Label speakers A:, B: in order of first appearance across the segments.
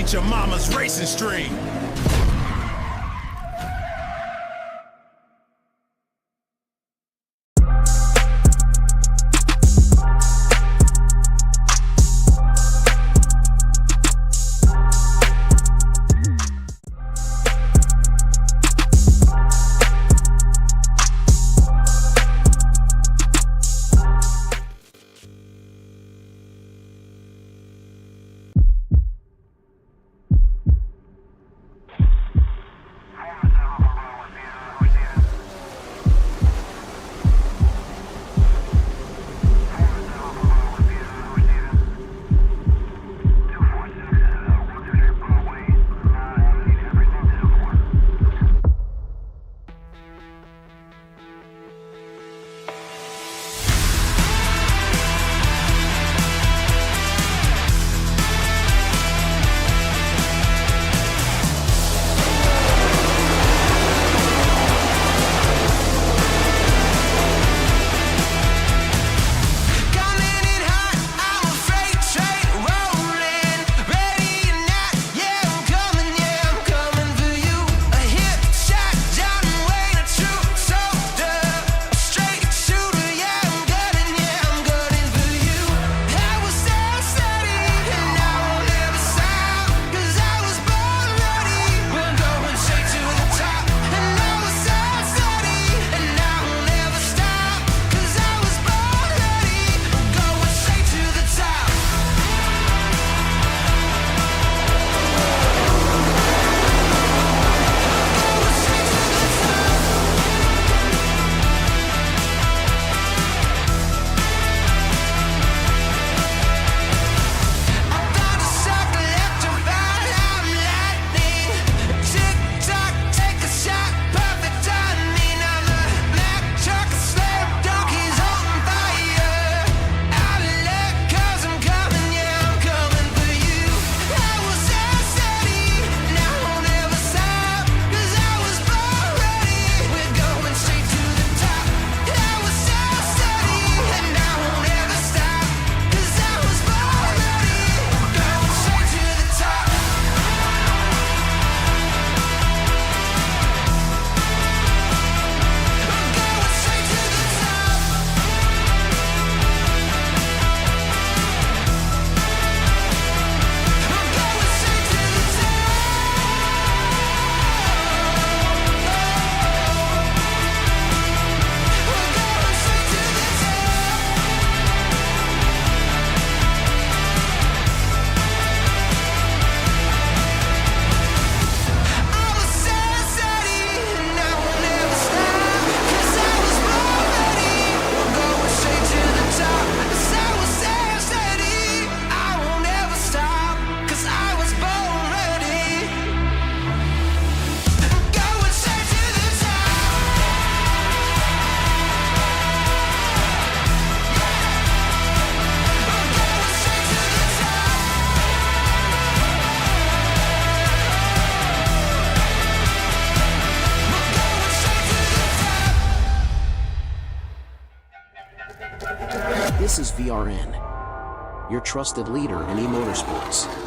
A: ain't your mama's racing stream.
B: This is VRN, your trusted leader in e-motorsports.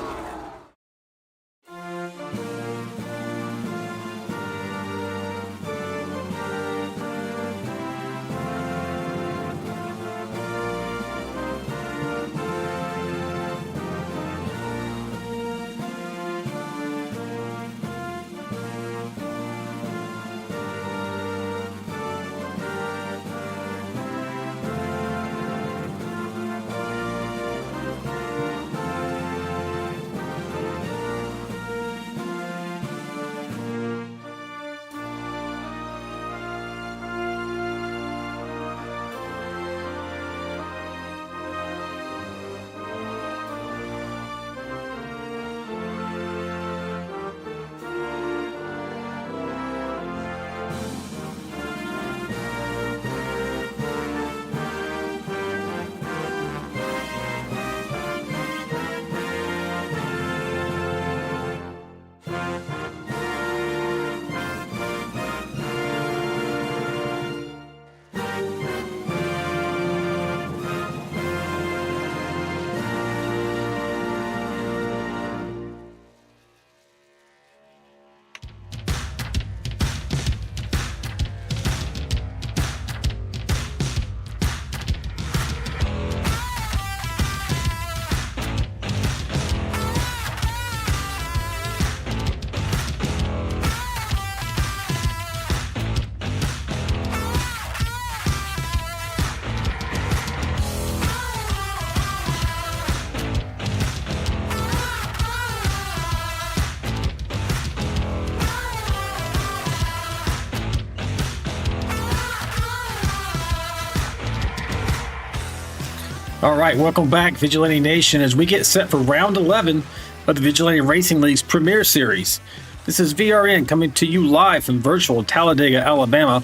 C: All right, welcome back, Vigilante Nation, as we get set for round 11 of the Vigilante Racing League's Premiere Series. This is VRN coming to you live from virtual Talladega, Alabama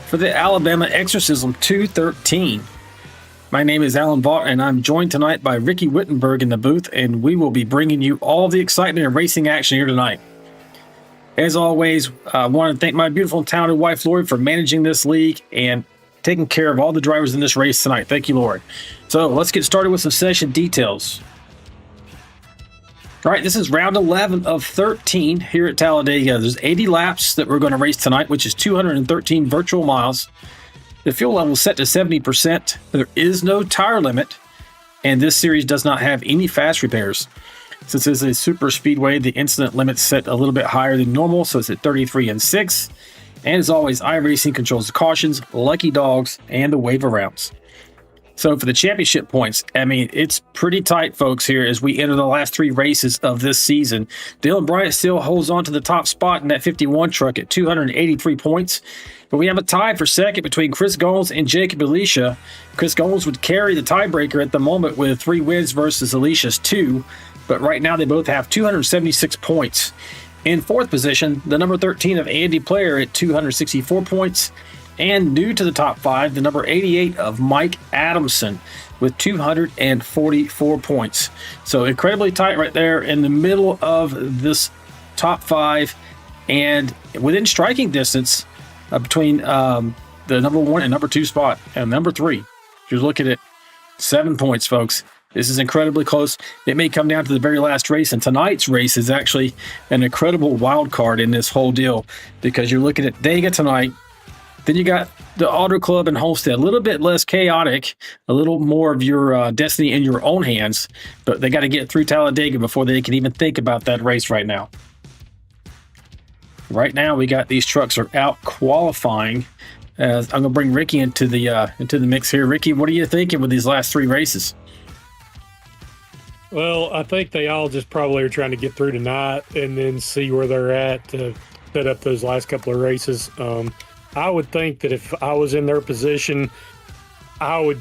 C: for the Alabama Exorcism 213. My name is Alan Vaught, and I'm joined tonight by Ricky Wittenberg in the booth, and we will be bringing you all the excitement and racing action here tonight. As always, I want to thank my beautiful and talented wife, Lori, for managing this league and taking care of all the drivers in this race tonight. Thank you, Lord. So let's get started with some session details. All right, this is round 11 of 13 here at Talladega. There's 80 laps that we're going to race tonight, which is 213 virtual miles. The fuel level is set to 70%. There is no tire limit, and this series does not have any fast repairs. Since this is a super speedway, the incident limit's set a little bit higher than normal, so it's at 33 and 6. And as always, iRacing controls the cautions, lucky dogs, and the waiver rounds. So for the championship points, I mean, it's pretty tight, folks, here as we enter the last 3 races of this season. Dylan Bryant still holds on to the top spot in that 51 truck at 283 points. But we have a tie for second between Chris Gomes and Jacob Elisha. Chris Gomes would carry the tiebreaker at the moment with 3 wins versus Elisha's 2. But right now they both have 276 points. In fourth position, the number 13 of Andy Player at 264 points. And new to the top 5, the number 88 of Mike Adamson with 244 points. So incredibly tight right there in the middle of this top 5 and within striking distance between the number 1 and number 2 spot. And number 3, you're looking at 7 points, folks. This is incredibly close. It may come down to the very last race, and tonight's race is actually an incredible wild card in this whole deal because you're looking at Dega tonight. Then you got the Auto Club and Homestead, a little bit less chaotic, a little more of your destiny in your own hands, but they got to get through Talladega before they can even think about that race right now. Right now, we got these trucks are out qualifying. I'm going to bring Ricky into the mix here. Ricky, what are you thinking with these last 3 races?
D: Well, I think they all just probably are trying to get through tonight and then see where they're at to set up those last couple of races. I would think that if I was in their position, I would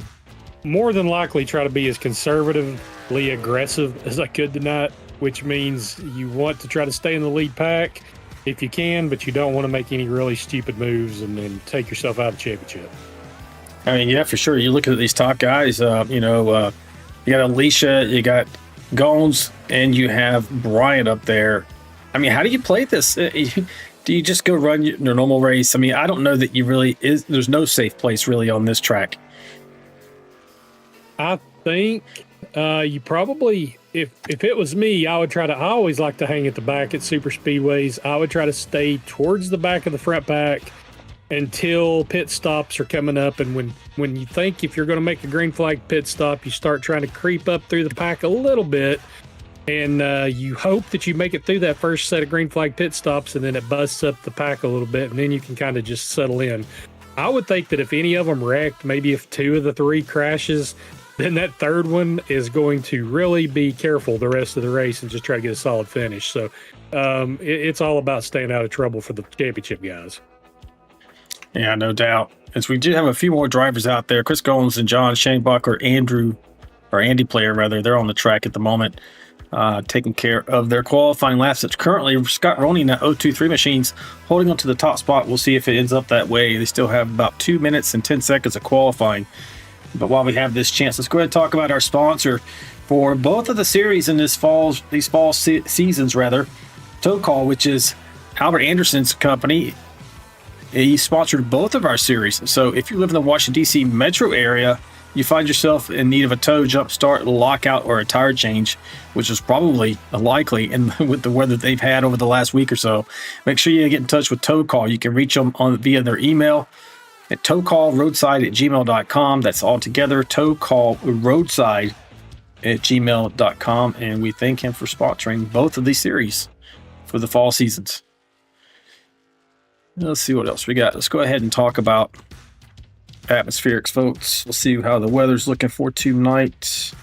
D: more than likely try to be as conservatively aggressive as I could tonight, which means you want to try to stay in the lead pack if you can, but you don't want to make any really stupid moves and then take yourself out of the championship.
C: I mean, yeah, for sure. You look at these top guys, you got Alicia, you got Gones, and you have Bryant up there. I mean, how do you play this? Do you just go run your normal race? I mean, I don't know that you really there's no safe place really on this track.
D: I think you probably, if it was me, I always like to hang at the back at super speedways. I would try to stay towards the back of the front pack until pit stops are coming up, and when you think if you're going to make a green flag pit stop, you start trying to creep up through the pack a little bit, and you hope that you make it through that first set of green flag pit stops, and then it busts up the pack a little bit, and then you can kind of just settle in. I would think that if any of them wrecked, maybe if 2 of the 3 crashes, then that third one is going to really be careful the rest of the race and just try to get a solid finish. So it's all about staying out of trouble for the championship guys.
C: Yeah, no doubt. As we do have a few more drivers out there, Chris Gomes and John Shanebuck Andy Player rather, they're on the track at the moment, taking care of their qualifying laps. It's currently Scott Roney in that 023 machines holding on to the top spot. We'll see if it ends up that way. They still have about 2 minutes and 10 seconds of qualifying. But while we have this chance, let's go ahead and talk about our sponsor for both of the series in these fall seasons, Tow Call, which is Albert Anderson's company. He sponsored both of our series. So if you live in the Washington, D.C. metro area, you find yourself in need of a tow, jump start, lockout, or a tire change, which is probably likely with the weather they've had over the last week or so, make sure you get in touch with Tow Call. You can reach them via their email at towcallroadside@gmail.com. That's all together, towcallroadside@gmail.com. And we thank him for sponsoring both of these series for the fall seasons. Let's see what else we got. Let's go ahead and talk about atmospherics, folks. We'll see how the weather's looking for tonight.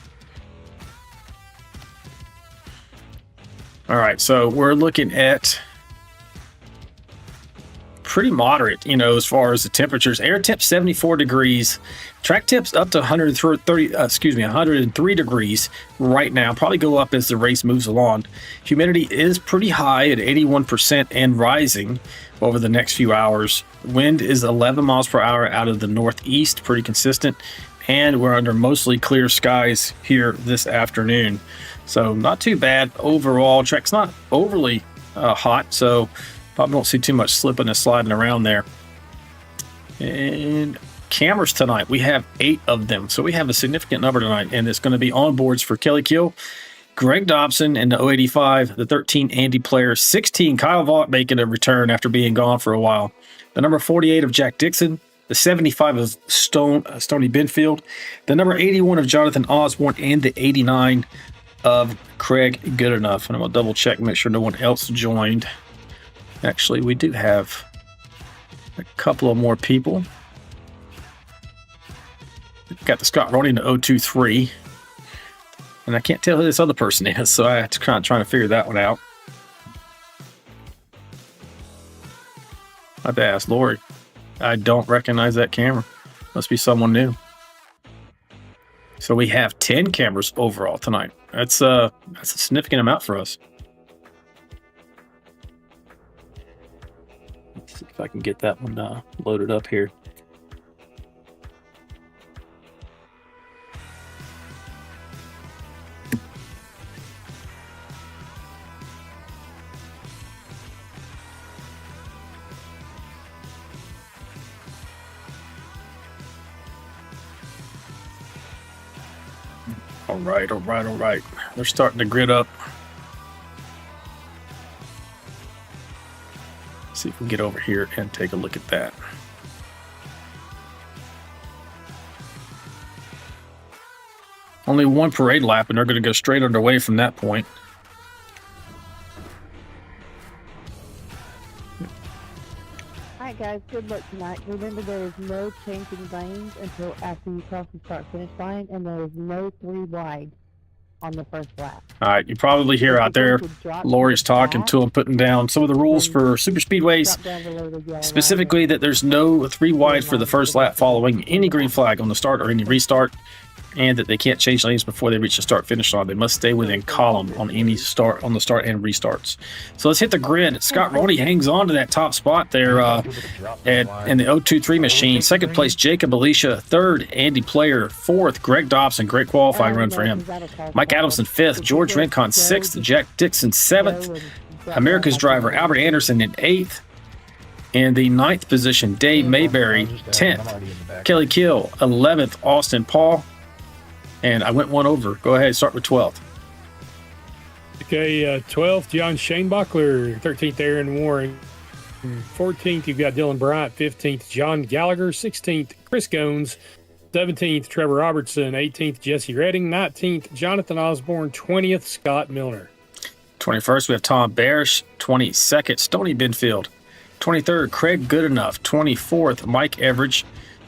C: All right, so we're looking at pretty moderate, as far as the temperatures. Air temp 74 degrees. Track temps up to 103 degrees right now. Probably go up as the race moves along. Humidity is pretty high at 81% and rising over the next few hours. Wind is 11 miles per hour out of the northeast, pretty consistent. And we're under mostly clear skies here this afternoon. So not too bad overall. Track's not overly hot, so probably won't see too much slipping and sliding around there. And cameras tonight, we have 8 of them. So we have a significant number tonight, and it's going to be on boards for Kelly Kill, Greg Dobson in the 085, the 13 Andy Player, 16 Kyle Vaught making a return after being gone for a while, the number 48 of Jack Dixon, the 75 of Stoney Benfield, the number 81 of Jonathan Osborne, and the 89 of Craig Goodenough. And I'm going to double check and make sure no one else joined. Actually, we do have a couple of more people. We've got the Scott Roney in the 023. And I can't tell who this other person is, so I have to kind of try to figure that one out. I have to ask Lori. I don't recognize that camera. Must be someone new. So we have 10 cameras overall tonight. That's a significant amount for us. Let's see if I can get that one loaded up here. All right. They're starting to grid up. See if we can get over here and take a look at that. Only one parade lap, and they're going to go straight underway from that point.
E: All right, guys, good luck tonight. Remember, there is no changing lanes until after you cross the start-finish line, and there is no 3 wide on the first lap.
C: All right, you probably hear out there Lori's talking to him, putting down some of the rules for super speedways, specifically that there's no 3 wide for the first lap following any green flag on the start or any restart, and that they can't change lanes before they reach the start-finish line. They must stay within column on any start, on the start and restarts. So let's hit the grid. Scott Roney hangs on to that top spot there in the 023 machine. Second place, Jacob Alicia. Third, Andy Player. Fourth, Greg Dobson. Great qualifying run for him. Mike Adamson, fifth. George Rincon, sixth. Jack Dixon, seventh. America's driver, Albert Anderson, in eighth. In the ninth position, Dave Mayberry, 10th. Kelly Kill, 11th. Austin Paul. And I went one over. Go ahead, start with 12th.
D: Okay, 12th, John Shanebuckler. 13th, Aaron Warren. 14th, you've got Dylan Bryant. 15th, John Gallagher. 16th, Chris Gones. 17th, Trevor Robertson. 18th, Jesse Redding. 19th, Jonathan Osborne. 20th, Scott Milner.
C: 21st, we have Tom Barish. 22nd, Stoney Benfield. 23rd, Craig Goodenough. 24th, Mike Everidge.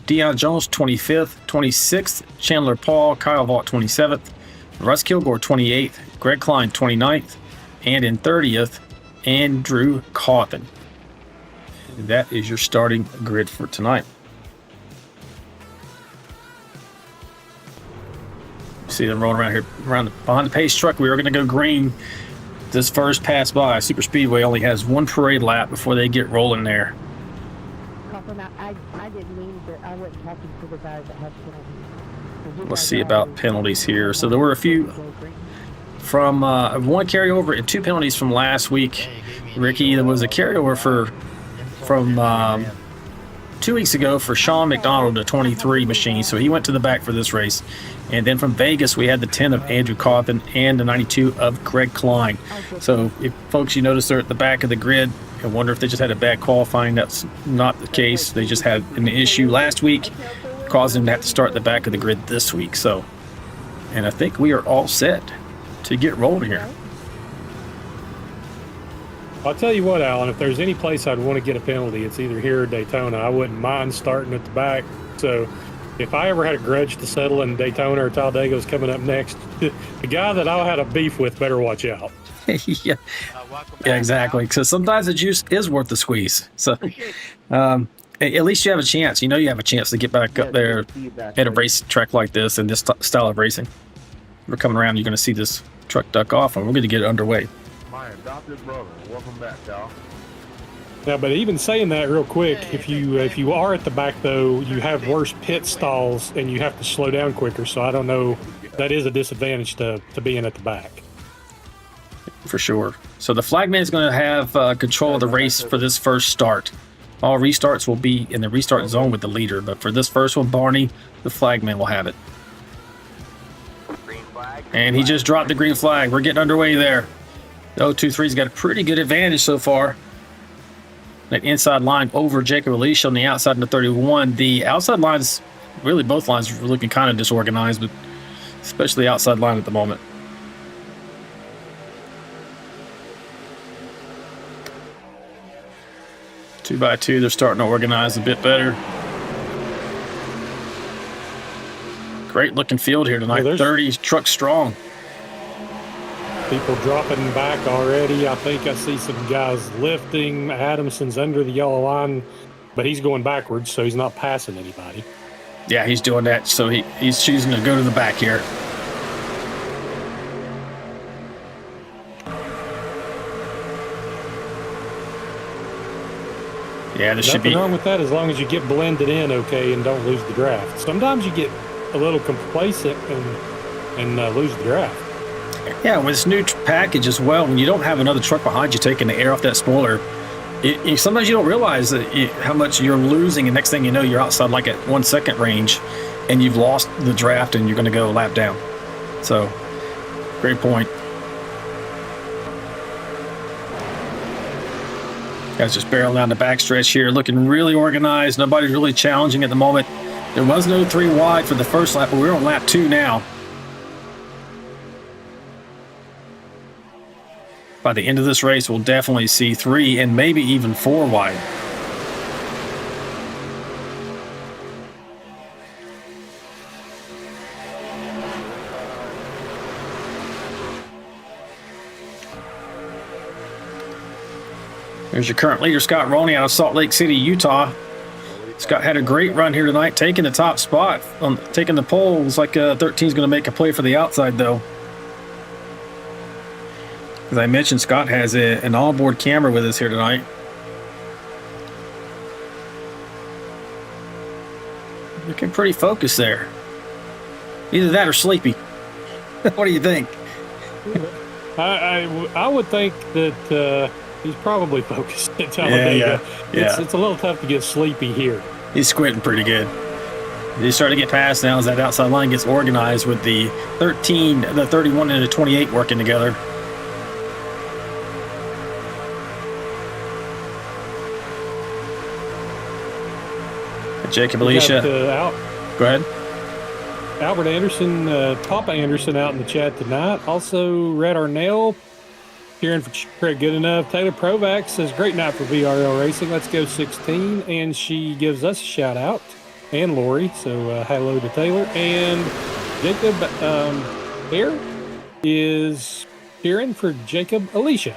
C: Deion Jones, 25th. 26th, Chandler Paul. Kyle Vaught, 27th. Russ Kilgore, 28th. Greg Klein, 29th. And in 30th, Andrew Cawthon. That is your starting grid for tonight. See them rolling around here, behind the pace truck. We are going to go green this first pass by. Super Speedway only has one parade lap before they get rolling there.
E: I didn't mean that. I wasn't talking to the guys that have penalties.
C: Let's see about penalties here. So there were a few from one carryover and 2 penalties from last week. Ricky, there was a carryover from 2 weeks ago for Sean McDonald, the 23 machine. So he went to the back for this race. And then from Vegas, we had the 10 of Andrew Cawthon and the 92 of Greg Klein. So if folks, you notice they're at the back of the grid, I wonder if they just had a bad qualifying. That's not the case. They just had an issue last week, causing them to have to start at the back of the grid this week. So, and I think we are all set to get rolling here.
D: I'll tell you what, Alan, if there's any place I'd want to get a penalty, it's either here or Daytona. I wouldn't mind starting at the back. So if I ever had a grudge to settle in Daytona or Talladega was coming up next, the guy that I had a beef with better watch out.
C: Yeah, yeah, exactly. So sometimes the juice is worth the squeeze. So at least you have a chance. You know, you have a chance to get back up there at a racetrack like this and this style of racing. We're coming around. You're going to see this truck duck off, and we're going to get it underway.
F: My adopted brother. Welcome back, y'all.
D: Yeah, but even saying that real quick, if you are at the back though, you have worse pit stalls and you have to slow down quicker. So I don't know. That is a disadvantage to being at the back.
C: For sure. So the flagman is going to have control of the race for this first start. All restarts will be in the restart zone with the leader, but for this first one, Barney, the flagman will have it. And he just dropped the green flag. We're getting underway there. The 023's got a pretty good advantage so far. That inside line over Jacob Alicia on the outside in the 31. The outside lines, really both lines are looking kind of disorganized, but especially the outside line at the moment. Two by two, they're starting to organize a bit better. Great looking field here tonight. 30 trucks strong.
D: People dropping back already. I think I see some guys lifting. Adamson's under the yellow line, but he's going backwards, so he's not passing anybody.
C: Yeah, he's doing that, so he's choosing to go to the back here. Yeah, this should be
D: nothing wrong with that as long as you get blended in okay and don't lose the draft. Sometimes you get a little complacent and lose the draft.
C: Yeah, with this new package as well, when you don't have another truck behind you taking the air off that spoiler, sometimes you don't realize that how much you're losing, and next thing you know, you're outside like at 1 second range, and you've lost the draft, and you're going to go a lap down. So, great point. Guys just barreling down the backstretch here, looking really organized. Nobody's really challenging at the moment. There was no 3 wide for the first lap, but we're on lap 2 now. By the end of this race, we'll definitely see 3 and maybe even 4 wide. There's your current leader, Scott Roney, out of Salt Lake City, Utah. Scott had a great run here tonight, taking the top spot, taking the pole. Looks like 13 is going to make a play for the outside, though. As I mentioned, Scott has an onboard camera with us here tonight. Looking pretty focused there. Either that or sleepy. What do you think?
D: I would think that he's probably focused at Talladega.
C: Yeah.
D: It's a little tough to get sleepy here.
C: He's squinting pretty good. He's starting to get past now as that outside line gets organized with the 13, the 31, and the 28 working together. Jacob Alicia. Go ahead.
D: Albert Anderson, Papa Anderson out in the chat tonight. Also, Red Arnell, cheering for Craig Goodenough. Taylor Provac says, great night for VRL Racing. Let's go 16. And she gives us a shout out. And Lori. So, hello to Taylor. And Jacob Bear is cheering for Jacob Alicia.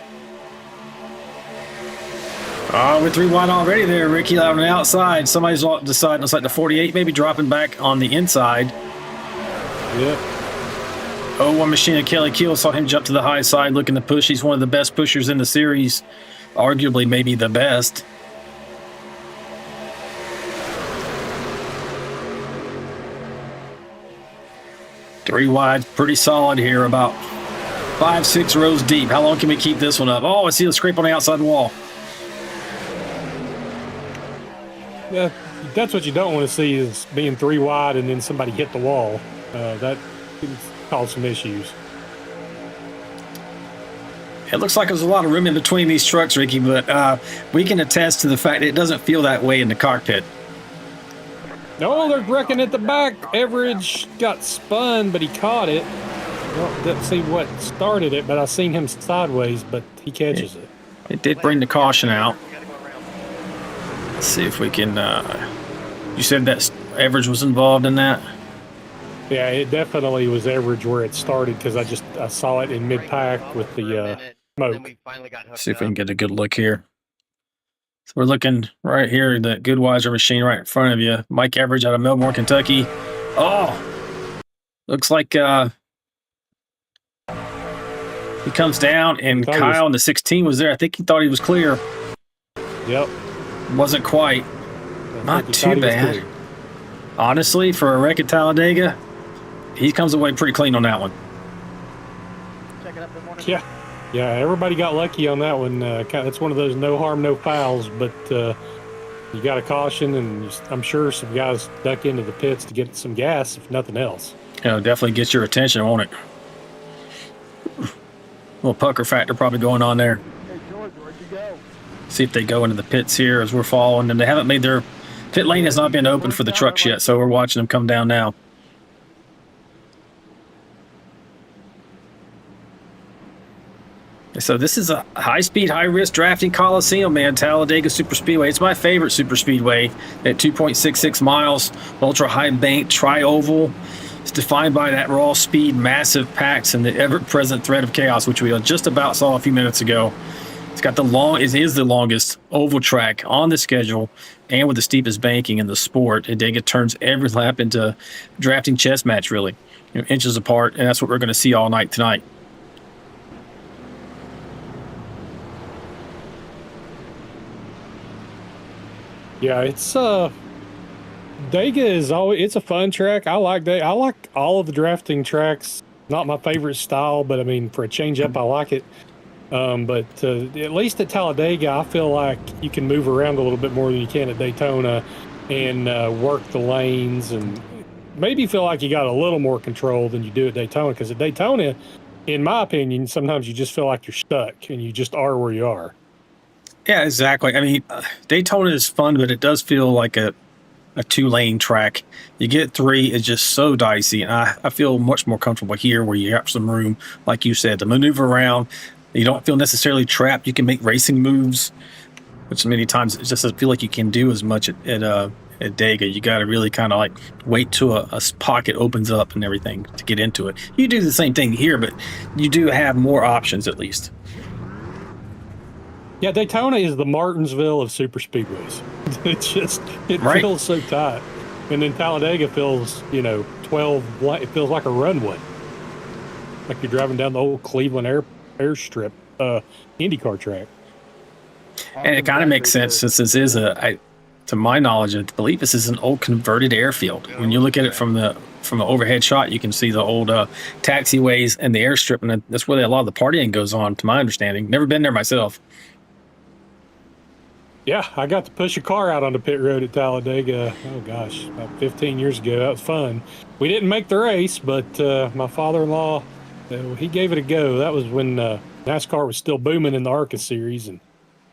C: Oh, we're 3 wide already there, Ricky, out on the outside. Somebody's deciding, it's like the 48 maybe dropping back on the inside.
D: Yeah.
C: Oh, one machine of Kelly Keel, saw him jump to the high side looking to push. He's one of the best pushers in the series, arguably maybe the best. Three wide, pretty solid here, about 5-6 rows deep. How long can we keep this one up? Oh, I see a scrape on the outside wall.
D: Yeah, that's what you don't want to see is being 3 wide and then somebody hit the wall. That can cause some issues.
C: It looks like there's a lot of room in between these trucks, Ricky, but we can attest to the fact that it doesn't feel that way in the cockpit.
D: No, they're wrecking at the back. Everidge got spun, but he caught it. Well, didn't see what started it, but I seen him sideways, but he catches it.
C: It did bring the caution out. Let's see if we can. You said that Everidge was involved in that?
D: Yeah, it definitely was Everidge where it started because I saw it in mid-pack with the smoke.
G: we finally got hooked
C: See if we can
G: up.
C: get a good look here. So we're looking right here, the Goodweiser machine right in front of you. Mike Average out of Melbourne, Kentucky. Oh, looks like he comes down, and Kyle in the 16 was there. I think he thought he was clear.
D: Yep.
C: Wasn't quite. Not too bad. Honestly, for a wreck at Talladega, he comes away pretty clean on that one.
G: Check it up in the morning.
D: Yeah. Yeah, everybody got lucky on that one. It's one of those no harm, no fouls, but you got a caution, and I'm sure some guys duck into the pits to get some gas, if nothing else.
C: Definitely gets your attention, won't it? Little pucker factor probably going on there.
F: Hey, George, where'd you go?
C: See if they go into the pits here as we're following them. They haven't made their pit lane has not been open for the trucks yet, so we're watching them come down now. So this is a high-speed, high-risk drafting coliseum, man. Talladega Superspeedway. It's my favorite superspeedway at 2.66 miles, ultra-high bank, tri-oval. It's defined by that raw speed, massive packs, and the ever-present threat of chaos, which we just about saw a few minutes ago. It's got it is the longest oval track on the schedule, and with the steepest banking in the sport. Talladega turns every lap into a drafting chess match, really, inches apart, and that's what we're going to see all night tonight.
D: Yeah, it's Dega is always, it's a fun track. I like all of the drafting tracks. Not my favorite style, but I mean, for a change up, I like it. But at least at Talladega, I feel like you can move around a little bit more than you can at Daytona, and work the lanes, and maybe feel like you got a little more control than you do at Daytona. Because at Daytona, in my opinion, sometimes you just feel like you're stuck and you just are where you are.
C: Yeah, exactly. I mean, Daytona is fun, but it does feel like a two-lane track. You get three, it's just so dicey, and I feel much more comfortable here where you have some room, like you said, to maneuver around. You don't feel necessarily trapped. You can make racing moves, which many times it just doesn't feel like you can do as much at Dega. You got to really kind of like wait till a pocket opens up and everything to get into it. You do the same thing here, but you do have more options at least.
D: Yeah, Daytona is the Martinsville of super speedways. It
C: Right.
D: feels so tight. And then Talladega feels, 12, it feels like a runway. Like you're driving down the old Cleveland airstrip IndyCar track.
C: And it kind of makes sense since this is to my knowledge, I believe this is an old converted airfield. When you look at it from the overhead shot, you can see the old taxiways and the airstrip, and that's where a lot of the partying goes on, to my understanding. Never been there myself.
D: Yeah, I got to push a car out on the pit road at Talladega, about 15 years ago. That was fun. We didn't make the race, but my father-in-law, he gave it a go. That was when NASCAR was still booming in the ARCA series, and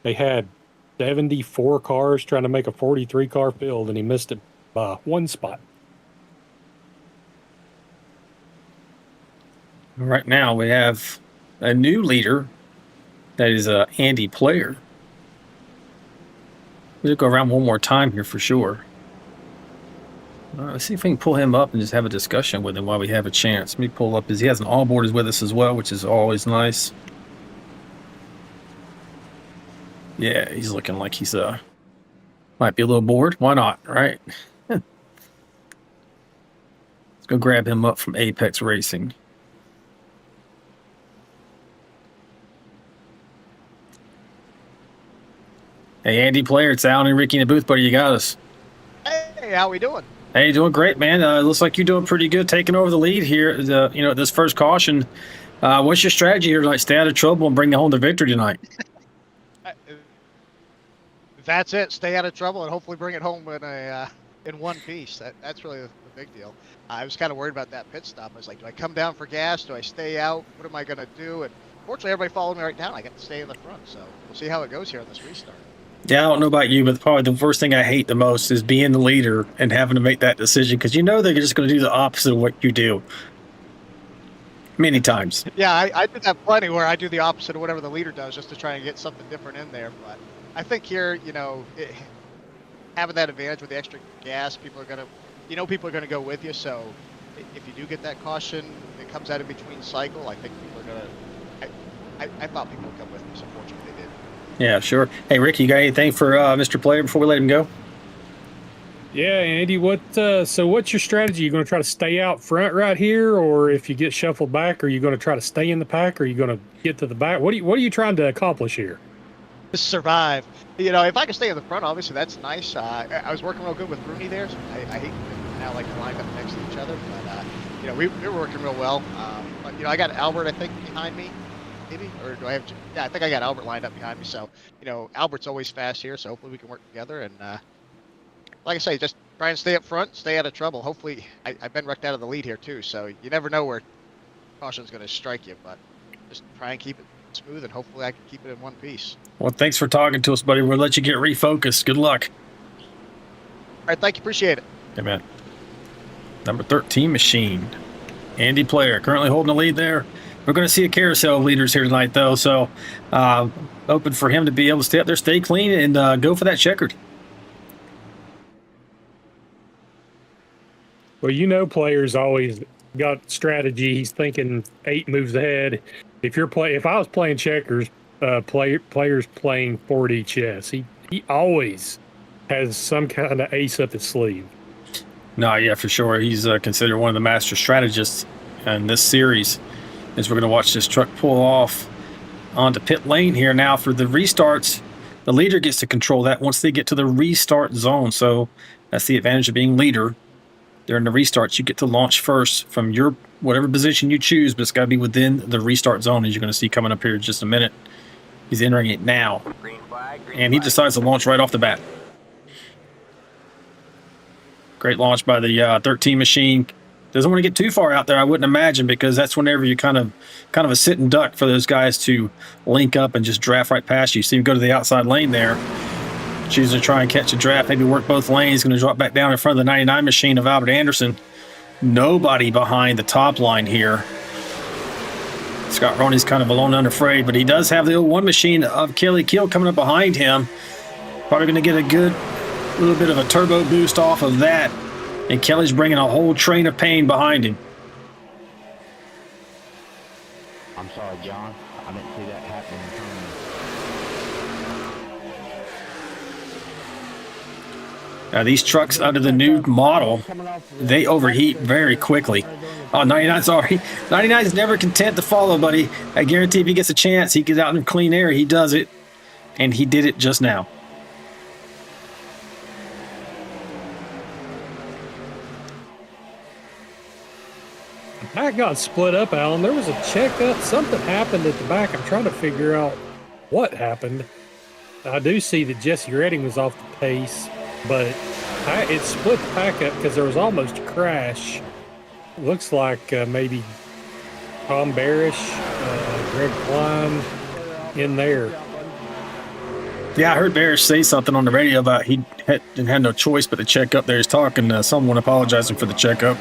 D: they had 74 cars trying to make a 43-car field, and he missed it by one spot.
C: Right now, we have a new leader. That is Andy Player. We'll go around one more time here for sure. Let's see if we can pull him up and just have a discussion with him while we have a chance. Let me pull up he has an onboard with us as well, which is always nice. Yeah, he's looking like he's might be a little bored. Why not, right? Let's go grab him up from Apex Racing. Hey, Andy Player, it's Alan and Ricky in the booth, buddy. You got us.
G: Hey, how we doing?
C: Hey, doing great, man. Looks like you're doing pretty good, taking over the lead here. This first caution. What's your strategy here tonight? Stay out of trouble and bring home the victory tonight.
G: That's it. Stay out of trouble and hopefully bring it home in one piece. That's really the big deal. I was kind of worried about that pit stop. I was like, do I come down for gas? Do I stay out? What am I going to do? And fortunately, everybody followed me right down. I got to stay in the front, so we'll see how it goes here on this restart.
C: Yeah, I don't know about you, but probably the first thing I hate the most is being the leader and having to make that decision, because they're just going to do the opposite of what you do. Many times.
G: Yeah, I did that plenty where I do the opposite of whatever the leader does just to try and get something different in there. But I think here, having that advantage with the extra gas, people are going to go with you. So if you do get that caution, it comes out in between cycle. I think people are going to. I thought people would come with me, so fortunately they did.
C: Yeah, sure. Hey, Rick, you got anything for Mr. Player before we let him go?
D: Yeah, Andy, so what's your strategy? You going to try to stay out front right here, or if you get shuffled back, are you going to try to stay in the pack, or are you going to get to the back? What are you trying to accomplish here?
G: Just survive. You know, if I can stay in the front, obviously that's nice. I was working real good with Rooney there, so I hate now like lined up next to each other, but you know, we were working real well. But you know, I got Albert, I think, behind me, maybe, or do I have? Yeah, I think I got Albert lined up behind me. So you know, Albert's always fast here, so hopefully we can work together. And like I say, just try and stay up front, stay out of trouble. Hopefully, I've been wrecked out of the lead here too, so you never know where caution's going to strike you, but just try and keep it smooth, and hopefully I can keep it in one piece.
C: Well, thanks for talking to us, buddy. We'll let you get refocused. Good luck.
G: All right, thank you, appreciate it.
C: Hey, man. Number 13 machine. Andy Player currently holding the lead there. We're going to see a carousel of leaders here tonight, though, so open for him to be able to stay up there, stay clean, and go for that checkered.
D: Well, you know, Player's always got strategy. He's thinking 8 moves ahead. If I was playing checkers, Player's playing 4D chess. He always has some kind of ace up his sleeve.
C: No, yeah, for sure. He's considered one of the master strategists in this series. As we're going to watch this truck pull off onto pit lane here now for the restarts. The leader gets to control that once they get to the restart zone. So that's the advantage of being leader. During the restarts, you get to launch first from your whatever position you choose, but it's got to be within the restart zone, as you're going to see coming up here in just a minute. He's entering it now. And he decides to launch right off the bat. Great launch by the 13 machine. Doesn't want to get too far out there, I wouldn't imagine, because that's whenever you kind of a sit and duck for those guys to link up and just draft right past you. See him go to the outside lane there. Choosing to try and catch a draft, maybe work both lanes. Going to drop back down in front of the 99 machine of Albert Anderson. Nobody behind the top line here. Scott Roney's kind of alone and unafraid, but he does have the 01 machine of Kelly Keel coming up behind him. Probably going to get a good little bit of a turbo boost off of that. And Kelly's bringing a whole train of pain behind him.
H: I'm sorry, John. I didn't see that happening.
C: Now, these trucks under the new model, they overheat very quickly. Oh, 99, sorry. 99 is never content to follow, buddy. I guarantee if he gets a chance, he gets out in clean air, he does it. And he did it just now.
D: I got split up, Alan. There was a checkup. Something happened at the back. I'm trying to figure out what happened. I do see that Jesse Redding was off the pace, but it split the pack up because there was almost a crash. Looks like maybe Tom Barish, Greg Klein in there.
C: Yeah, I heard Barish say something on the radio about he had no choice but to check up there. He's talking to someone apologizing for the checkup.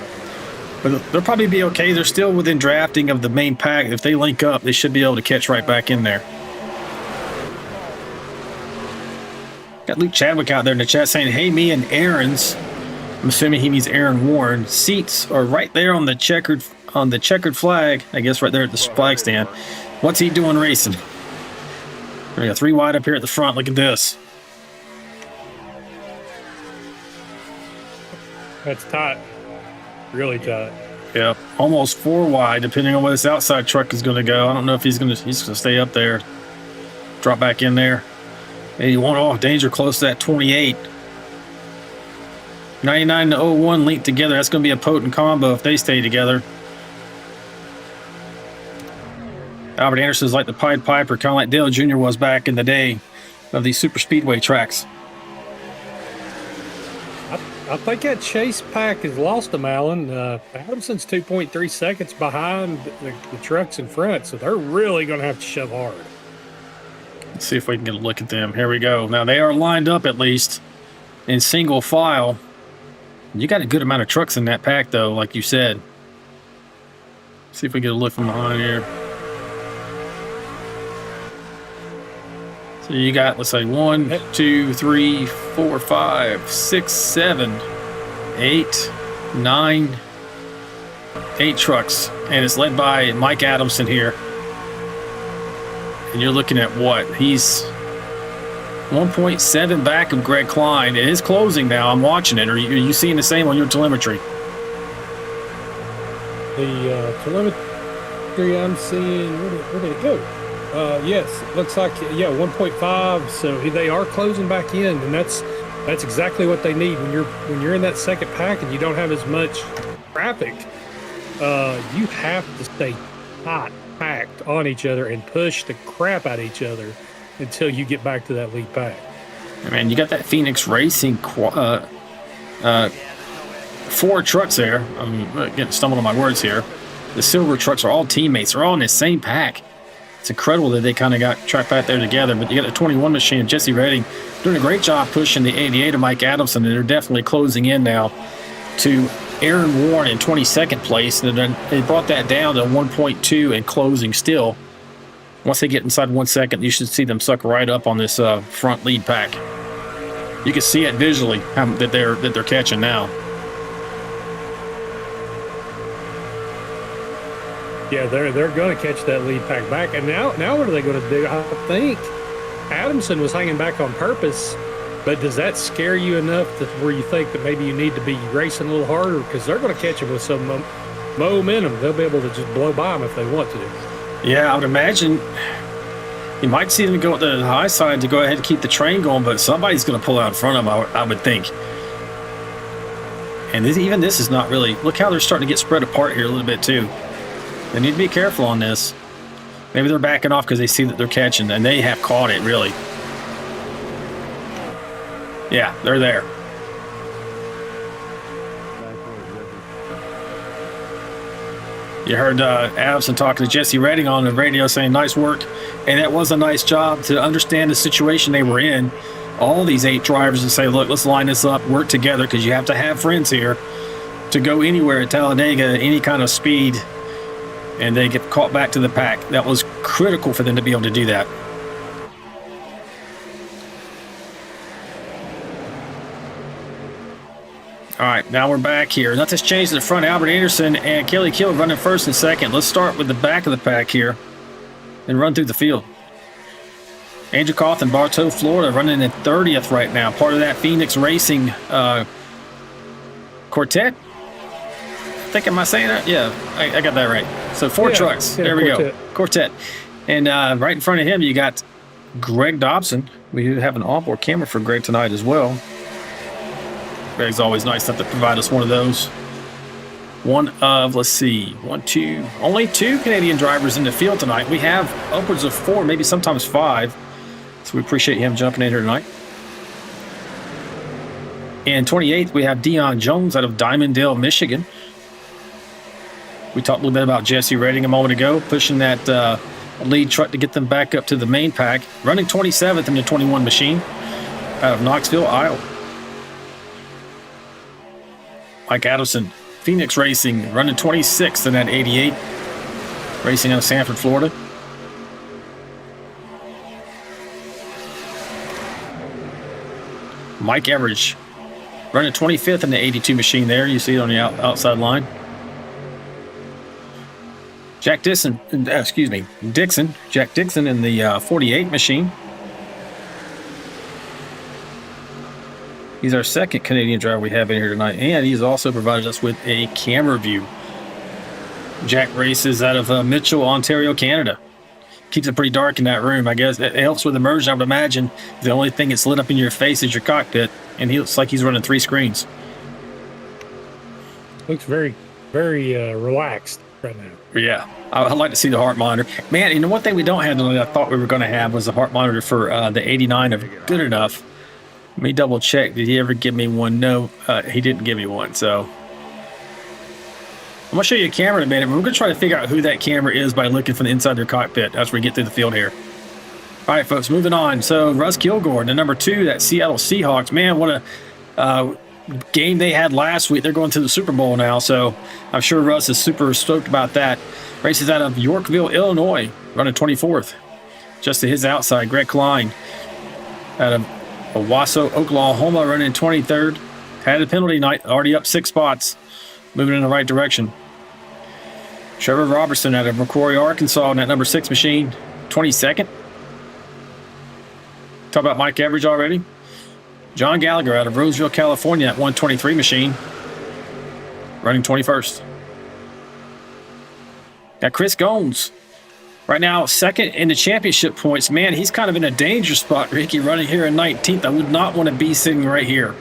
C: But they'll probably be okay. They're still within drafting of the main pack. If they link up, they should be able to catch right back in there. Got Luke Chadwick out there in the chat saying, hey, me and Aaron's, I'm assuming he means Aaron Warren, seats are right there on the checkered flag, I guess right there at the flag stand. What's he doing racing? We got 3 wide up here at the front. Look at this.
D: That's tight. Really tight.
C: Yeah, almost 4 wide, depending on where this outside truck is going to go. I don't know if he's going to stay up there, drop back in there. 81 off, danger close to that 28. 99 to 01 linked together. That's going to be a potent combo if they stay together. Albert Anderson's like the Pied Piper, kind of like Dale Jr. was back in the day of these Superspeedway tracks.
D: I think that chase pack has lost them, Alan. Adamson's 2.3 seconds behind the trucks in front, so they're really going to have to shove hard.
C: Let's see if we can get a look at them. Here we go. Now, they are lined up at least in single file. You got a good amount of trucks in that pack, though, like you said. Let's see if we get a look from behind here. So you got, let's say, 1, 2, 3, 4, 5, 6, 7, 8, 9, 8 trucks. And it's led by Mike Adamson here. And you're looking at what? He's 1.7 back of Greg Klein. It is closing now. I'm watching it. Are you seeing the same on your telemetry?
D: The telemetry I'm seeing, where did it go? Yes, looks like, yeah, 1.5. So they are closing back in, and that's exactly what they need when you're in that second pack and you don't have as much traffic. You have to stay tight, packed on each other and push the crap out of each other until you get back to that lead pack.
C: Man, you got that Phoenix Racing 4 trucks there. I'm getting stumbled on my words here. The silver trucks are all teammates. They're all in the same pack. It's incredible that they kind of got tracked back there together. But you got the 21 machine of Jesse Redding doing a great job pushing the 88 of Mike Adamson, and they're definitely closing in now to Aaron Warren in 22nd place. And then they brought that down to 1.2 and closing still. Once they get inside 1 second, you should see them suck right up on this front lead pack. You can see it visually that they're catching now.
D: Yeah, they're going to catch that lead pack back. And now what are they going to do? I think Adamson was hanging back on purpose, but does that scare you enough where you think that maybe you need to be racing a little harder? Because they're going to catch him with some momentum. They'll be able to just blow by him if they want to.
C: Yeah, I would imagine you might see them go to the high side to go ahead and keep the train going, but somebody's going to pull out in front of them, I would think. And even this is not really... Look how they're starting to get spread apart here a little bit, too. They need to be careful on this. Maybe they're backing off because they see that they're catching, and they have caught it, really. Yeah, they're there. You heard Adamson talking to Jesse Redding on the radio saying, nice work. And that was a nice job to understand the situation they were in. All these 8 drivers and say, look, let's line this up, work together, because you have to have friends here to go anywhere at Talladega, any kind of speed. And they get caught back to the pack. That was critical for them to be able to do that. All right, now we're back here. Nothing's changed in the front. Albert Anderson and Kelly Kill running first and second. Let's start with the back of the pack here and run through the field. Andrew Cawthon, Bartow, Florida, running in 30th right now. Part of that Phoenix Racing quartet. I think, am I saying that? Yeah, I got that right. So 4 trucks. There we go. Quartet. And right in front of him, you got Greg Dobson. We have an onboard camera for Greg tonight as well. Greg's always nice enough to provide us one of those. One of, let's see, only 2 Canadian drivers in the field tonight. We have upwards of 4, maybe sometimes 5. So we appreciate him jumping in here tonight. In 28th, we have Dion Jones out of Diamondale, Michigan. We talked a little bit about Jesse Redding a moment ago, pushing that lead truck to get them back up to the main pack. Running 27th in the 21 machine out of Knoxville, Iowa. Mike Adamson, Phoenix Racing, running 26th in that 88. Racing out of Sanford, Florida. Mike Everidge, running 25th in the 82 machine there. You see it on the outside line. Jack Dixon in the 48 machine. He's our second Canadian driver we have in here tonight, and he's also provided us with a camera view. Jack races out of Mitchell, Ontario, Canada. Keeps it pretty dark in that room. I guess it helps with immersion. I would imagine the only thing that's lit up in your face is your cockpit, and he looks like he's running 3 screens.
D: Looks very, very relaxed right now.
C: Yeah, I'd like to see the heart monitor. Man, you know, one thing we don't have tonight I thought we were going to have was the heart monitor for the 89 of Good Enough. Let me double check. Did he ever give me one? No, he didn't give me one. So I'm going to show you a camera in a minute. We're going to try to figure out who that camera is by looking from the inside their cockpit as we get through the field here. All right, folks, moving on. So Russ Kilgore, the number 2, that Seattle Seahawks. Man, what a game they had last week. They're going to the Super Bowl now, so I'm sure Russ is super stoked about that. Races out of Yorkville, Illinois, running 24th. Just to his outside, Greg Klein out of Owasso, Oklahoma, running 23rd. Had a penalty night, already up 6 spots, moving in the right direction. Trevor Robertson out of McCrory, Arkansas, in that number 6 machine, 22nd. Talk about Mike Everidge already. John Gallagher out of Roseville, California, at 123 machine, running 21st. Got Chris Gomes right now, second in the championship points. Man, he's kind of in a danger spot, Ricky, running here in 19th. I would not want to be sitting right here.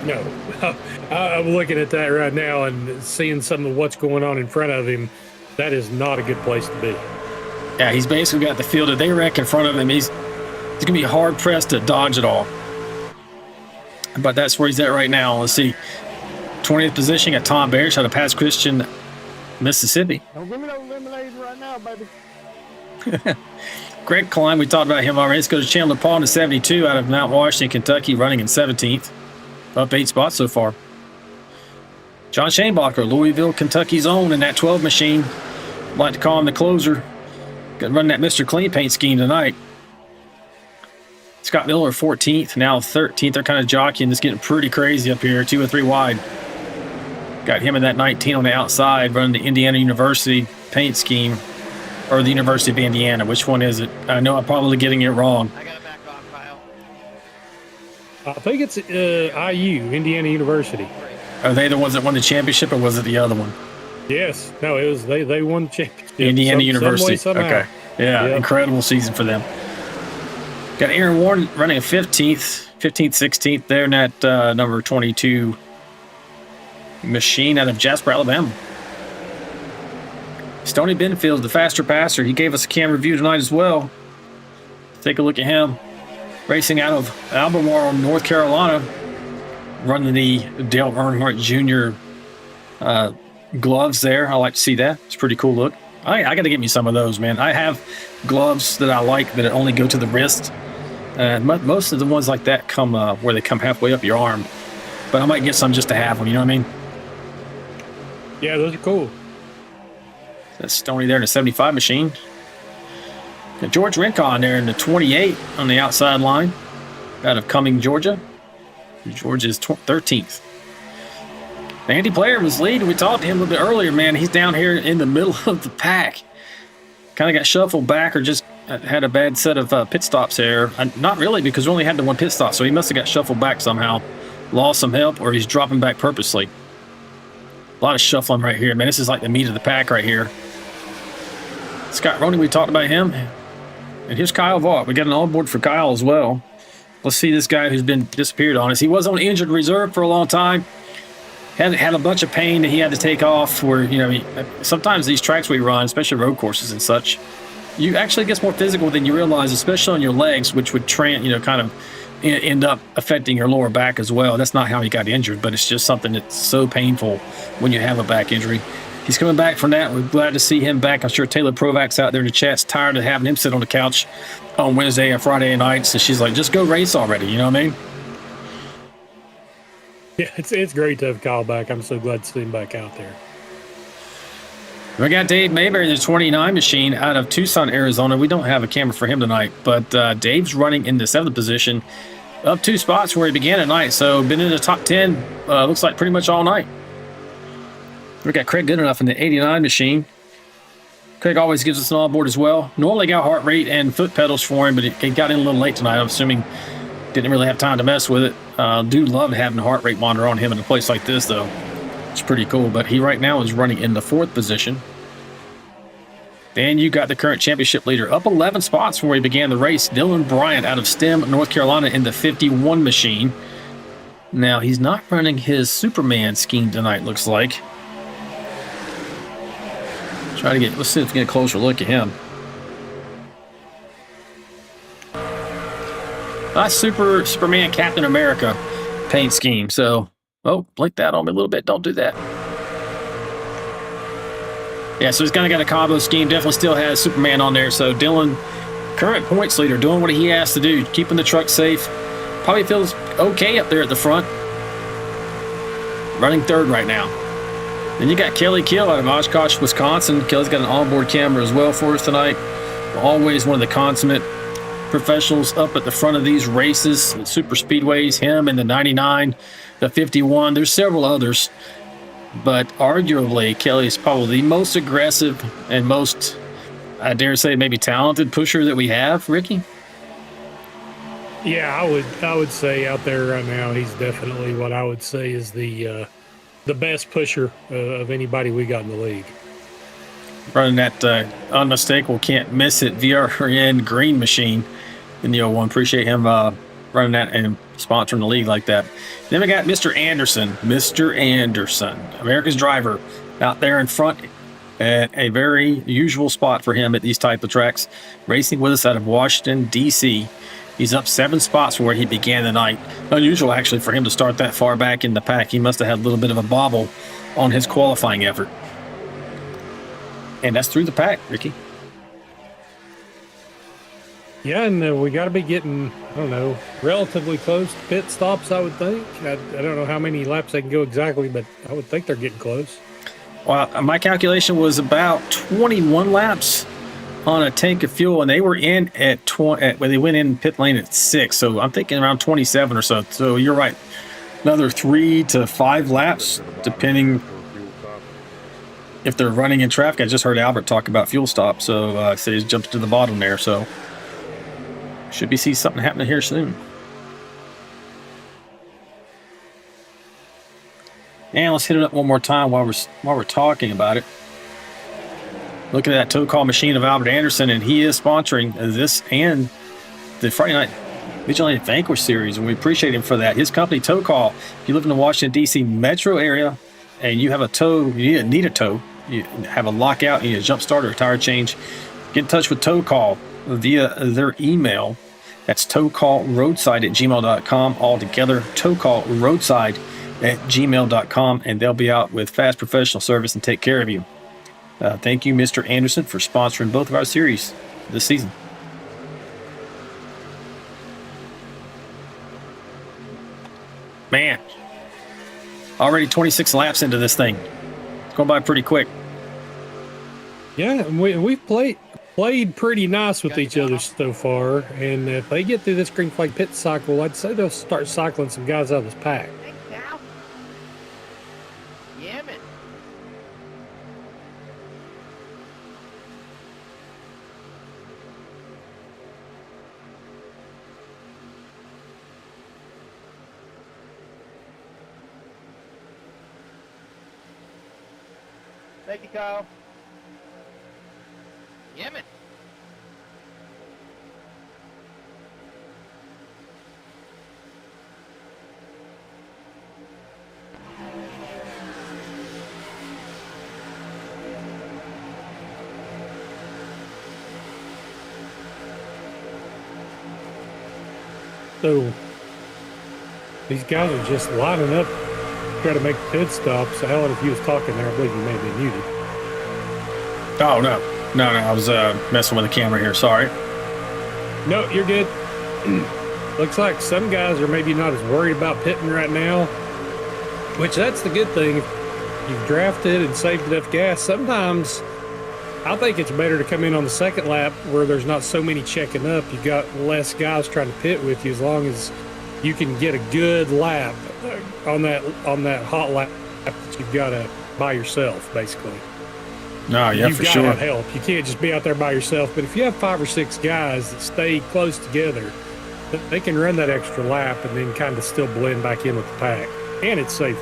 D: No, I'm looking at that right now and seeing some of what's going on in front of him. That is not a good place to be.
C: Yeah, he's basically got the field that they wreck in front of him. He's going to be hard pressed to dodge it all. But that's where he's at right now. Let's see. 20th position at Tom Bearish out of Pass Christian, Mississippi.
F: Don't give me no lemonade right now, baby.
C: Greg Klein, we talked about him already. Let's go to Chandler Paul in the 72 out of Mount Washington, Kentucky, running in 17th. Up 8 spots so far. John Shanebacher, Louisville, Kentucky's own, in that 12 machine. Like to call him the closer. Got running that Mr. Clean Paint scheme tonight. Scott Miller, 14th, now 13th. They're kind of jockeying. It's getting pretty crazy up here, 2 or 3 wide. Got him in that 19 on the outside, running the Indiana University paint scheme, or the University of Indiana. Which one is it? I know I'm probably getting it wrong.
I: I got it back on, Kyle.
D: I think it's IU, Indiana University.
C: Are they the ones that won the championship, or was it the other one?
D: Yes. No, it was they won the championship.
C: Indiana University.
D: Some way,
C: okay. Yeah,
D: Yep.
C: Incredible season for them. Got Aaron Warren running a 15th, 16th there in that number 22 machine out of Jasper, Alabama. Stoney Benfield, the faster passer. He gave us a camera review tonight as well. Take a look at him. Racing out of Albemarle, North Carolina. Running the Dale Earnhardt Jr. Gloves there. I like to see that. It's a pretty cool look. I got to get me some of those, man. I have gloves that I like that only go to the wrist. Most of the ones like that come where they come halfway up your arm. But I might get some just to have them, you know what I mean?
D: Yeah, those are cool.
C: That's Stoney there in the 75 machine. Got George Rincon there in the 28 on the outside line out of Cumming, Georgia. George is 13th. Andy Player was leading. We talked to him a little bit earlier, man. He's down here in the middle of the pack. Kind of got shuffled back or just had a bad set of pit stops there. Not really, because we only had the one pit stop, so he must have got shuffled back somehow. Lost some help, or he's dropping back purposely. A lot of shuffling right here, man. This is like the meat of the pack right here. Scott Roney, we talked about him. And here's Kyle Vaught. We got an onboard for Kyle as well. Let's see this guy who's been disappeared on us. He was on injured reserve for a long time. Had a bunch of pain that he had to take off where, you know, sometimes these tracks we run, especially road courses and such, you actually gets more physical than you realize, especially on your legs, which would kind of end up affecting your lower back as well. That's not how he got injured, but it's just something that's so painful when you have a back injury. He's coming back from that. We're glad to see him back. I'm sure Taylor Provak's out there in the chat's tired of having him sit on the couch on Wednesday and Friday nights. And she's like, just go race already. You know what I mean?
D: Yeah, it's great to have Kyle back. I'm so glad to see him back out there.
C: We got Dave Mayberry in the 29 machine out of Tucson, Arizona. We don't have a camera for him tonight, but Dave's running in the 7th position, up 2 spots where he began tonight. So been in the top 10, looks like pretty much all night. We got Craig Goodenough in the 89 machine. Craig always gives us an onboard as well. Normally got heart rate and foot pedals for him, but it got in a little late tonight. I'm assuming didn't really have time to mess with it. Do love having a heart rate monitor on him in a place like this, though. It's pretty cool, but he right now is running in the 4th position. And you got the current championship leader up 11 spots from where he began the race. Dylan Bryant out of Stem, North Carolina in the 51 machine. Now, he's not running his Superman scheme tonight, looks like. Let's see if we can get a closer look at him. Nice Superman Captain America paint scheme. So, blink that on me a little bit. Don't do that. Yeah, so he's kind of got a combo scheme. Definitely still has Superman on there. So Dylan, current points leader, doing what he has to do, keeping the truck safe. Probably feels okay up there at the front. Running 3rd right now. Then you got Kelly Kill out of Oshkosh, Wisconsin. Kelly's got an onboard camera as well for us tonight. Always one of the consummate professionals up at the front of these races, the super speedways, him and the 99, the 51. There's several others, but arguably Kelly is probably the most aggressive and most I dare say maybe talented pusher that we have, Ricky.
D: Yeah, I would say out there right now, he's definitely what I would say is the best pusher of anybody we got in the league.
C: Running that unmistakable, can't miss it VRN green machine in the 01. Appreciate him running that and sponsoring the league like that. Then we got Mr. Anderson. Mr. Anderson, America's driver, out there in front at a very usual spot for him at these type of tracks. Racing with us out of Washington, D.C. He's up 7 spots from where he began the night. Unusual, actually, for him to start that far back in the pack. He must have had a little bit of a bobble on his qualifying effort. And that's through the pack, Ricky.
D: Yeah, and we got to be getting, I don't know, relatively close to pit stops, I would think. I don't know how many laps they can go exactly, but I would think they're getting close.
C: Well, my calculation was about 21 laps on a tank of fuel, and they were in at 20. When they went in pit lane at 6, so I'm thinking around 27 or so. So you're right, another 3 to 5 laps, depending if they're running in traffic. I just heard Albert talk about fuel stop, so I said he's jumped to the bottom there. So should we see something happening here soon? And let's hit it up one more time while we're talking about it. Looking at that tow call machine of Albert Anderson, and he is sponsoring this and the Friday Night Vigilante Vanquish Series, and we appreciate him for that. His company, Tow Call. If you live in the Washington, D.C. metro area and you have a tow, you need a tow, you have a lockout, you need a jump start or a tire change, get in touch with Tow Call via their email. That's towcallroadside@gmail.com. All together, towcallroadside@gmail.com, and they'll be out with fast professional service and take care of you. Thank you, Mr. Anderson, for sponsoring both of our series this season. Man, already 26 laps into this thing. It's going by pretty quick.
D: Yeah, and we've played pretty nice with each other so far, and if they get through this green flag pit cycle, I'd say they'll start cycling some guys out of this pack.
F: Thank you, Kyle.
I: Yemen.
D: So these guys are just lining up, try to make pit stops. Alan, if you was talking there, I believe you may be muted.
C: Oh, no. I was messing with the camera here. Sorry.
D: No, you're good. Looks like some guys are maybe not as worried about pitting right now, which that's the good thing. You've drafted and saved enough gas. Sometimes I think it's better to come in on the second lap where there's not so many checking up. You've got less guys trying to pit with you, as long as you can get a good lap on that hot lap that you've got by yourself, basically.
C: No, yeah, for sure.
D: You've got to have help. You can't just be out there by yourself. But if you have 5 or 6 guys that stay close together, they can run that extra lap and then kind of still blend back in with the pack, and it's safer.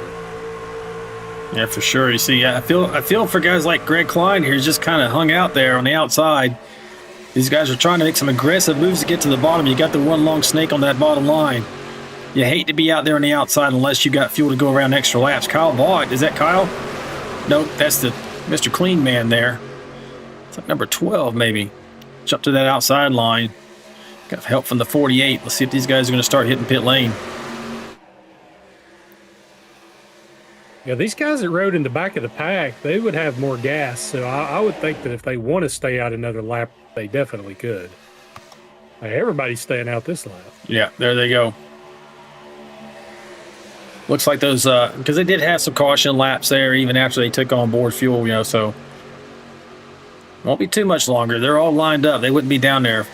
C: Yeah, for sure. You see, I feel for guys like Greg Klein here, just kind of hung out there on the outside. These guys are trying to make some aggressive moves to get to the bottom. You got the one long snake on that bottom line. You hate to be out there on the outside unless you got fuel to go around extra laps. Kyle Vaught, is that Kyle? Nope, that's the Mr. Clean Man there. It's like number 12, maybe. Jump to that outside line. Got help from the 48. Let's see if these guys are going to start hitting pit lane.
D: Yeah, these guys that rode in the back of the pack, they would have more gas. So I would think that if they want to stay out another lap, they definitely could. Hey, everybody's staying out this lap.
C: Yeah, there they go. Looks like those, because they did have some caution laps there even after they took on board fuel, so won't be too much longer. They're all lined up. They wouldn't be down there.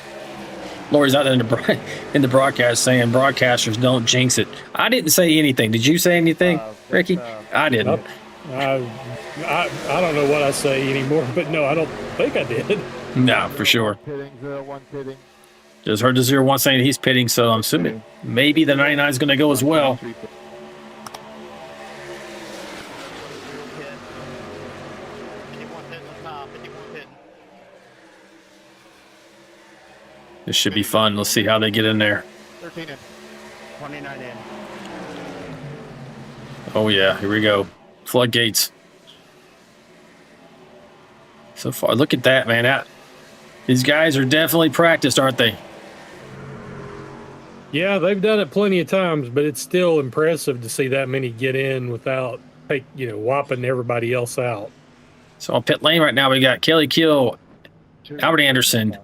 C: Lori's out there in the broadcast saying broadcasters don't jinx it. I didn't say anything. Did you say anything, Ricky? I didn't.
D: I don't know what I say anymore, but no, I don't think I did.
C: No, for sure.
F: Pitting, 0-1 pitting.
C: Just heard the 0-1 saying he's pitting, so I'm assuming maybe the 99 is going to go as well. This should be fun. Let's see how they get in there.
F: 13 in. 29 in.
C: Oh, yeah. Here we go. Floodgates. So far, look at that, man. These guys are definitely practiced, aren't they?
D: Yeah, they've done it plenty of times, but it's still impressive to see that many get in without, whopping everybody else out.
C: So on pit lane right now, we got Kelly Kill, Albert Anderson,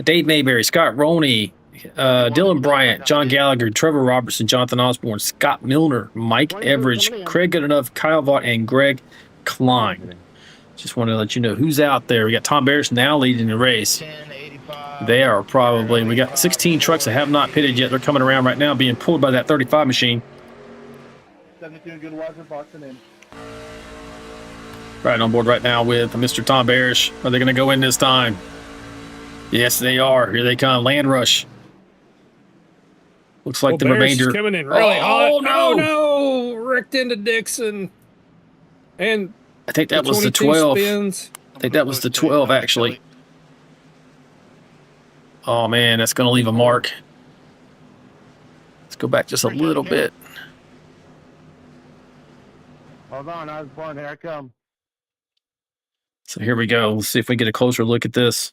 C: Dave Mayberry, Scott Roney, Dylan Bryant, John Gallagher, Trevor Robertson, Jonathan Osborne, Scott Milner, Mike Everidge, Craig Goodenough, Kyle Vaught, and Greg Klein. Just wanted to let you know who's out there. We got Tom Barris now leading the race. They are probably, we got 16 trucks that have not pitted yet. They're coming around right now, being pulled by that 35 machine.
F: 72 good wiser boxing in.
C: Right on board right now with Mr. Tom Barris. Are they going to go in this time? Yes, they are. Here they come. Land rush. Looks like the
D: Barris
C: remainder.
D: Is coming in really hot. Oh, no. Wrecked into Dixon. And
C: I think that was the 12.
D: Spins.
C: I think that was the 12, actually. Oh, man, that's going to leave a mark. Let's go back just a little bit.
F: Hold on, I was born. Here I come.
C: So here we go. Let's see if we get a closer look at this.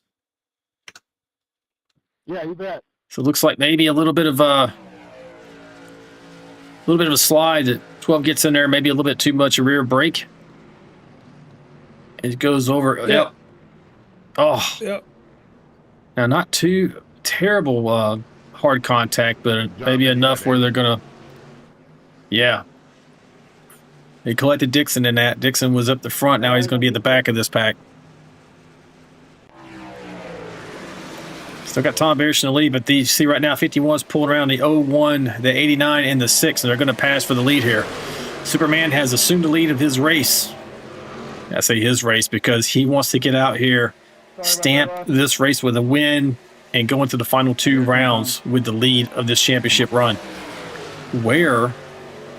F: Yeah, you bet.
C: So it looks like maybe a little bit of a slide that 12 gets in there, maybe a little bit too much a rear brake. It goes over. Yep. Oh.
D: Yep.
C: Now, not too terrible hard contact, but maybe enough where they're going to, yeah. They collected Dixon in that. Dixon was up the front. Now he's going to be at the back of this pack. Still got Tom Barris in the lead, but you see right now 51's pulled around the 01, the 89, and the 6, and they're going to pass for the lead here. Superman has assumed the lead of his race. I say his race because he wants to get out here, stamp this race with a win, and go into the final 2 rounds with the lead of this championship run. Where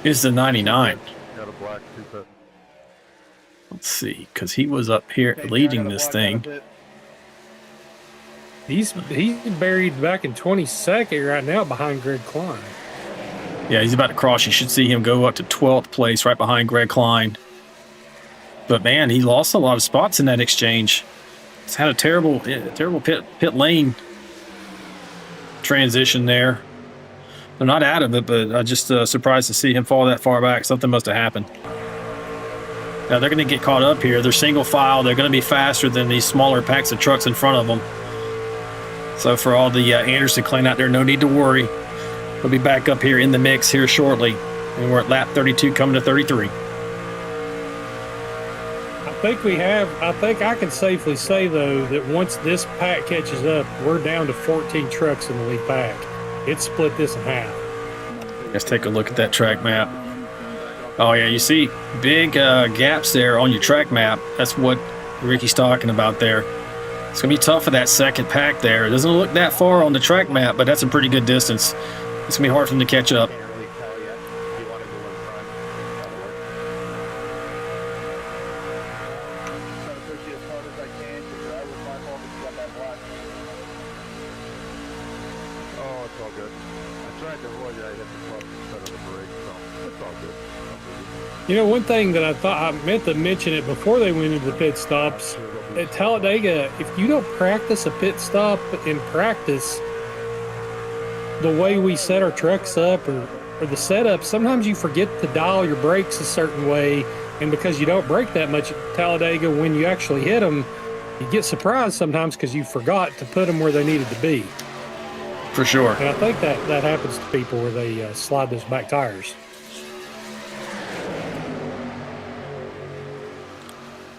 C: is the 99?
F: Got a black two-pit.
C: Let's see, because he was up here leading this thing.
D: He's buried back in 22nd right now behind Greg Klein.
C: Yeah, he's about to cross. You should see him go up to 12th place right behind Greg Klein. But, man, he lost a lot of spots in that exchange. He's had a terrible pit lane transition there. They're not out of it, but I'm just surprised to see him fall that far back. Something must have happened. Now, they're going to get caught up here. They're single file. They're going to be faster than these smaller packs of trucks in front of them. So for all the Anderson clan out there, no need to worry. We'll be back up here in the mix here shortly. And we're at lap 32 coming to 33.
D: I think I can safely say, though, that once this pack catches up, we're down to 14 trucks in the lead pack. It's split this in half.
C: Let's take a look at that track map. Oh, yeah, you see big gaps there on your track map. That's what Ricky's talking about there. It's going to be tough for that second pack there. It doesn't look that far on the track map, but that's a pretty good distance. It's going to be hard for them to catch up.
D: You know, one thing that I thought I meant to mention it before they went into the pit stops, at Talladega, if you don't practice a pit stop in practice, the way we set our trucks up or the setup, sometimes you forget to dial your brakes a certain way, and because you don't brake that much at Talladega, when you actually hit them, you get surprised sometimes because you forgot to put them where they needed to be.
C: For sure.
D: And I think that happens to people where they slide those back tires.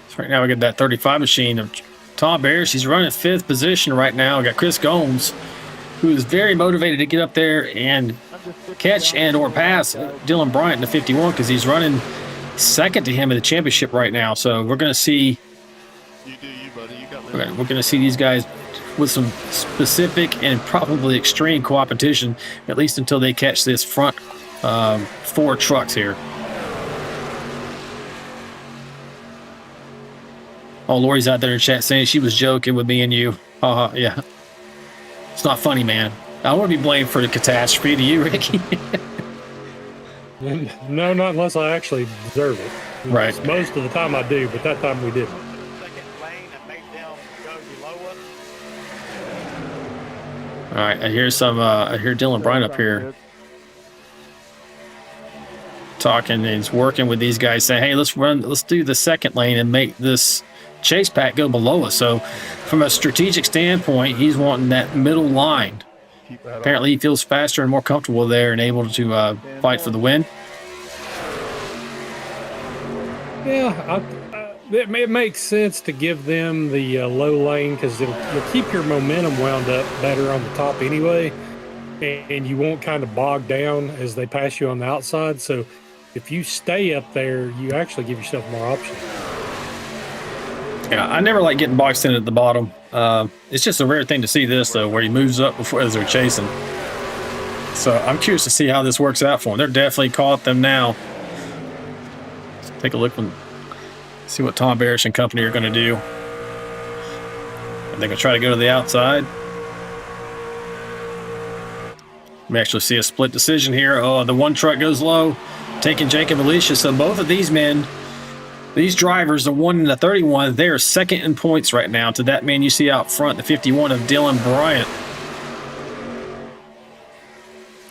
C: So right now we got that 35 machine of Tom Barris. He's running 5th position right now. We got Chris Gomes, who is very motivated to get up there and catch and or pass Dylan Bryant in the 51 because he's running second to him in the championship right now. So we're going to see We're going to see these guys with some specific and probably extreme competition, at least until they catch this front 4 trucks here. Oh, Lori's out there in chat saying she was joking with me and you. Yeah. It's not funny, man. I want to be blamed for the catastrophe to you, Ricky.
D: No, not unless I actually deserve it.
C: Right.
D: Most of the time I do, but that time we didn't.
C: All right, I hear Dylan Bryan up here talking, and he's working with these guys, saying, "Hey, let's do the second lane and make this chase pack go below us." So, from a strategic standpoint, he's wanting that middle line. Apparently, he feels faster and more comfortable there, and able to fight for the win.
D: Yeah, it makes sense to give them the low lane because you'll keep your momentum wound up better on the top anyway, and you won't kind of bog down as they pass you on the outside. So if you stay up there, you actually give yourself more options.
C: Yeah, I never like getting boxed in at the bottom. It's just a rare thing to see this, though, where he moves up before as they're chasing. So I'm curious to see how this works out for them. They're definitely caught them now. Let's take a look and see what Tom Barish and company are going to do. Are they going to try to go to the outside? We actually see a split decision here. Oh, the one truck goes low, taking Jacob Alicia. So both of these men, these drivers, the 1 and the 31, they are second in points right now to that man you see out front, the 51 of Dylan Bryant.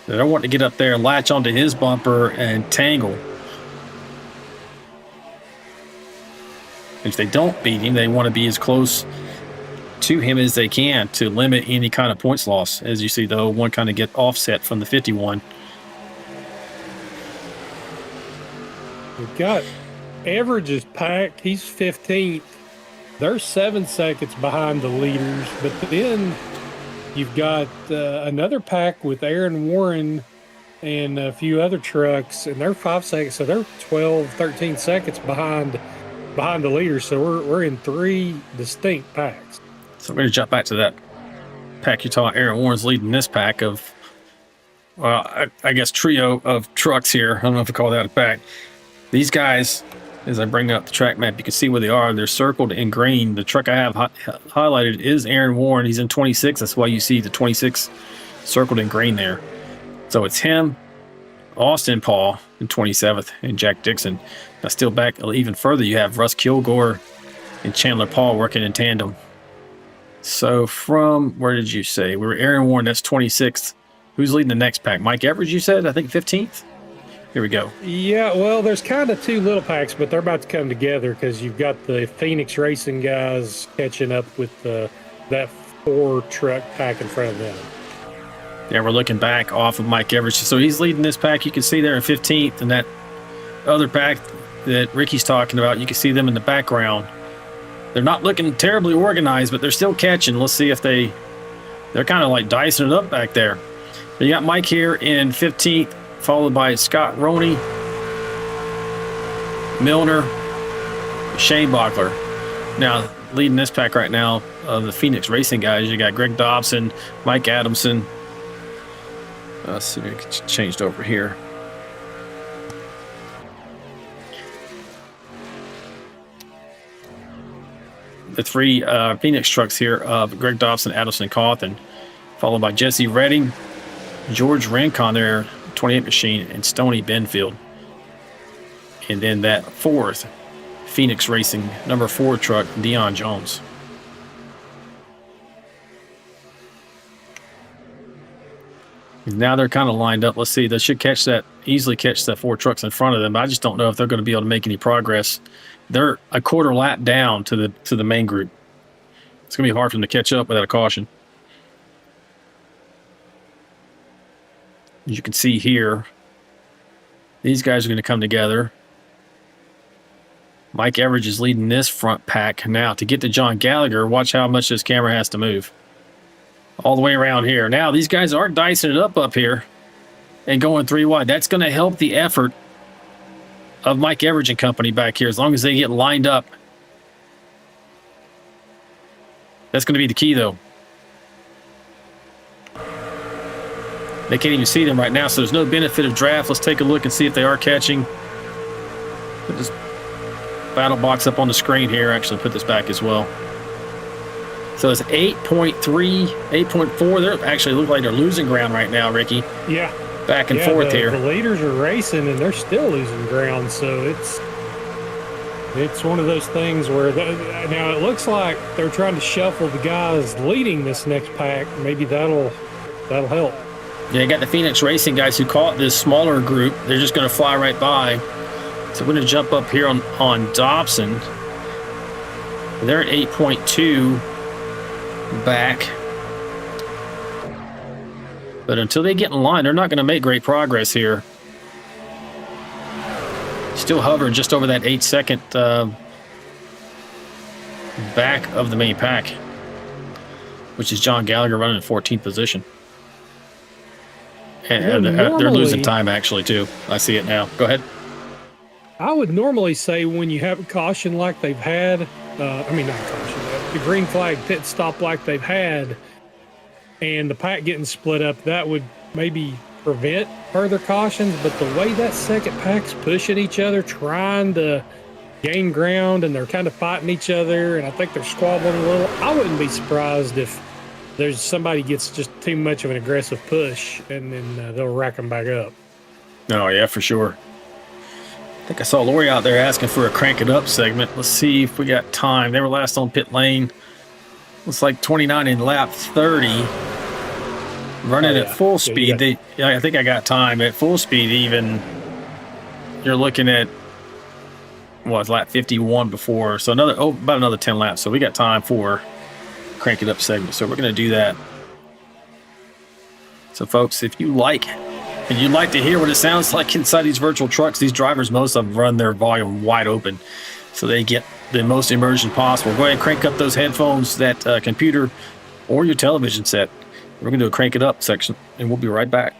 C: They don't want to get up there and latch onto his bumper and tangle. If they don't beat him, they want to be as close to him as they can to limit any kind of points loss. As you see, though, one kind of get offset from the 51.
D: We've got Average's pack. He's 15th. They're 7 seconds behind the leaders, but then you've got another pack with Aaron Warren and a few other trucks, and they're 5 seconds, so they're 12, 13 seconds behind the leaders. So we're in 3 distinct packs.
C: So we're going to jump back to that pack you saw. Aaron Warren's leading this pack of, I guess, trio of trucks here. I don't know if I call that a pack. These guys, as I bring up the track map, you can see where they are. They're circled in green. The truck I have highlighted is Aaron Warren. He's in 26. That's why you see the 26 circled in green there. So it's him, Austin Paul in 27th, and Jack Dixon. Now still back even further, you have Russ Kilgore and Chandler Paul working in tandem. So from, where did you say? We were Aaron Warren, that's 26th. Who's leading the next pack? Mike Evers, you said? I think 15th? Here we go.
D: Yeah, well, there's kind of 2 little packs, but they're about to come together because you've got the Phoenix Racing guys catching up with that 4 truck pack in front of them.
C: Yeah, we're looking back off of Mike Evers. So he's leading this pack. You can see there in 15th, and that other pack that Ricky's talking about, you can see them in the background. They're not looking terribly organized, but they're still catching. Let's see if they're kind of like dicing it up back there. So you got Mike here in 15th, followed by Scott Roney, Milner, Shane Bachler. Now, leading this pack right now of the Phoenix Racing guys, you got Greg Dobson, Mike Adamson. Let's see if it changed over here. The 3 Phoenix trucks here of Greg Dobson, Adamson, Cawthon, followed by Jesse Redding, George Rincon there, 28 machine, and Stoney Benfield. And then that 4th Phoenix Racing number 4 truck, Dion Jones. Now they're kind of lined up. Let's see. They should easily catch that 4 trucks in front of them. I just don't know if they're going to be able to make any progress. They're a quarter lap down to the main group. It's going to be hard for them to catch up without a caution. As you can see here, these guys are going to come together. Mike Everidge is leading this front pack. Now, to get to John Gallagher, watch how much this camera has to move. All the way around here. Now, these guys aren't dicing it up here and going 3 wide. That's going to help the effort of Mike Everidge and company back here, as long as they get lined up. That's going to be the key, though. They can't even see them right now, so there's no benefit of draft. Let's take a look and see if they are catching. Put this battle box up on the screen here. Actually, put this back as well. So it's 8.3, 8.4. They actually look like they're losing ground right now, Ricky.
D: Yeah.
C: Back and forth here.
D: The leaders are racing, and they're still losing ground, so it's one of those things where now it looks like they're trying to shuffle the guys leading this next pack. Maybe that'll help.
C: Yeah, you got the Phoenix Racing guys who caught this smaller group. They're just going to fly right by. So we're going to jump up here on Dobson. They're at 8.2 back. But until they get in line, they're not going to make great progress here. Still hovering just over that 8-second back of the main pack, which is John Gallagher running in 14th position. And they're losing time, actually, too. I see it now. Go ahead.
D: I would normally say when you have a caution like they've had, not caution, the green flag pit stop like they've had, and the pack getting split up, that would maybe prevent further cautions. But the way that second pack's pushing each other, trying to gain ground, and they're kind of fighting each other, and I think they're squabbling a little, I wouldn't be surprised if there's somebody gets just too much of an aggressive push, and then they'll rack them back up.
C: Oh, yeah, for sure. I think I saw Lori out there asking for a crank it up segment. Let's see if we got time. They were last on pit lane. Looks like 29 in lap 30. Running at full speed. I think I got time. At full speed even, you're looking at, lap 51 before. So about another 10 laps. So we got time for crank it up segment. So we're going to do that. So folks, if you like and you'd like to hear what it sounds like inside these virtual trucks, these drivers, most of them run their volume wide open so they get the most immersion possible. Go ahead and crank up those headphones, that computer, or your television set. We're going to do a crank it up section, and we'll be right back.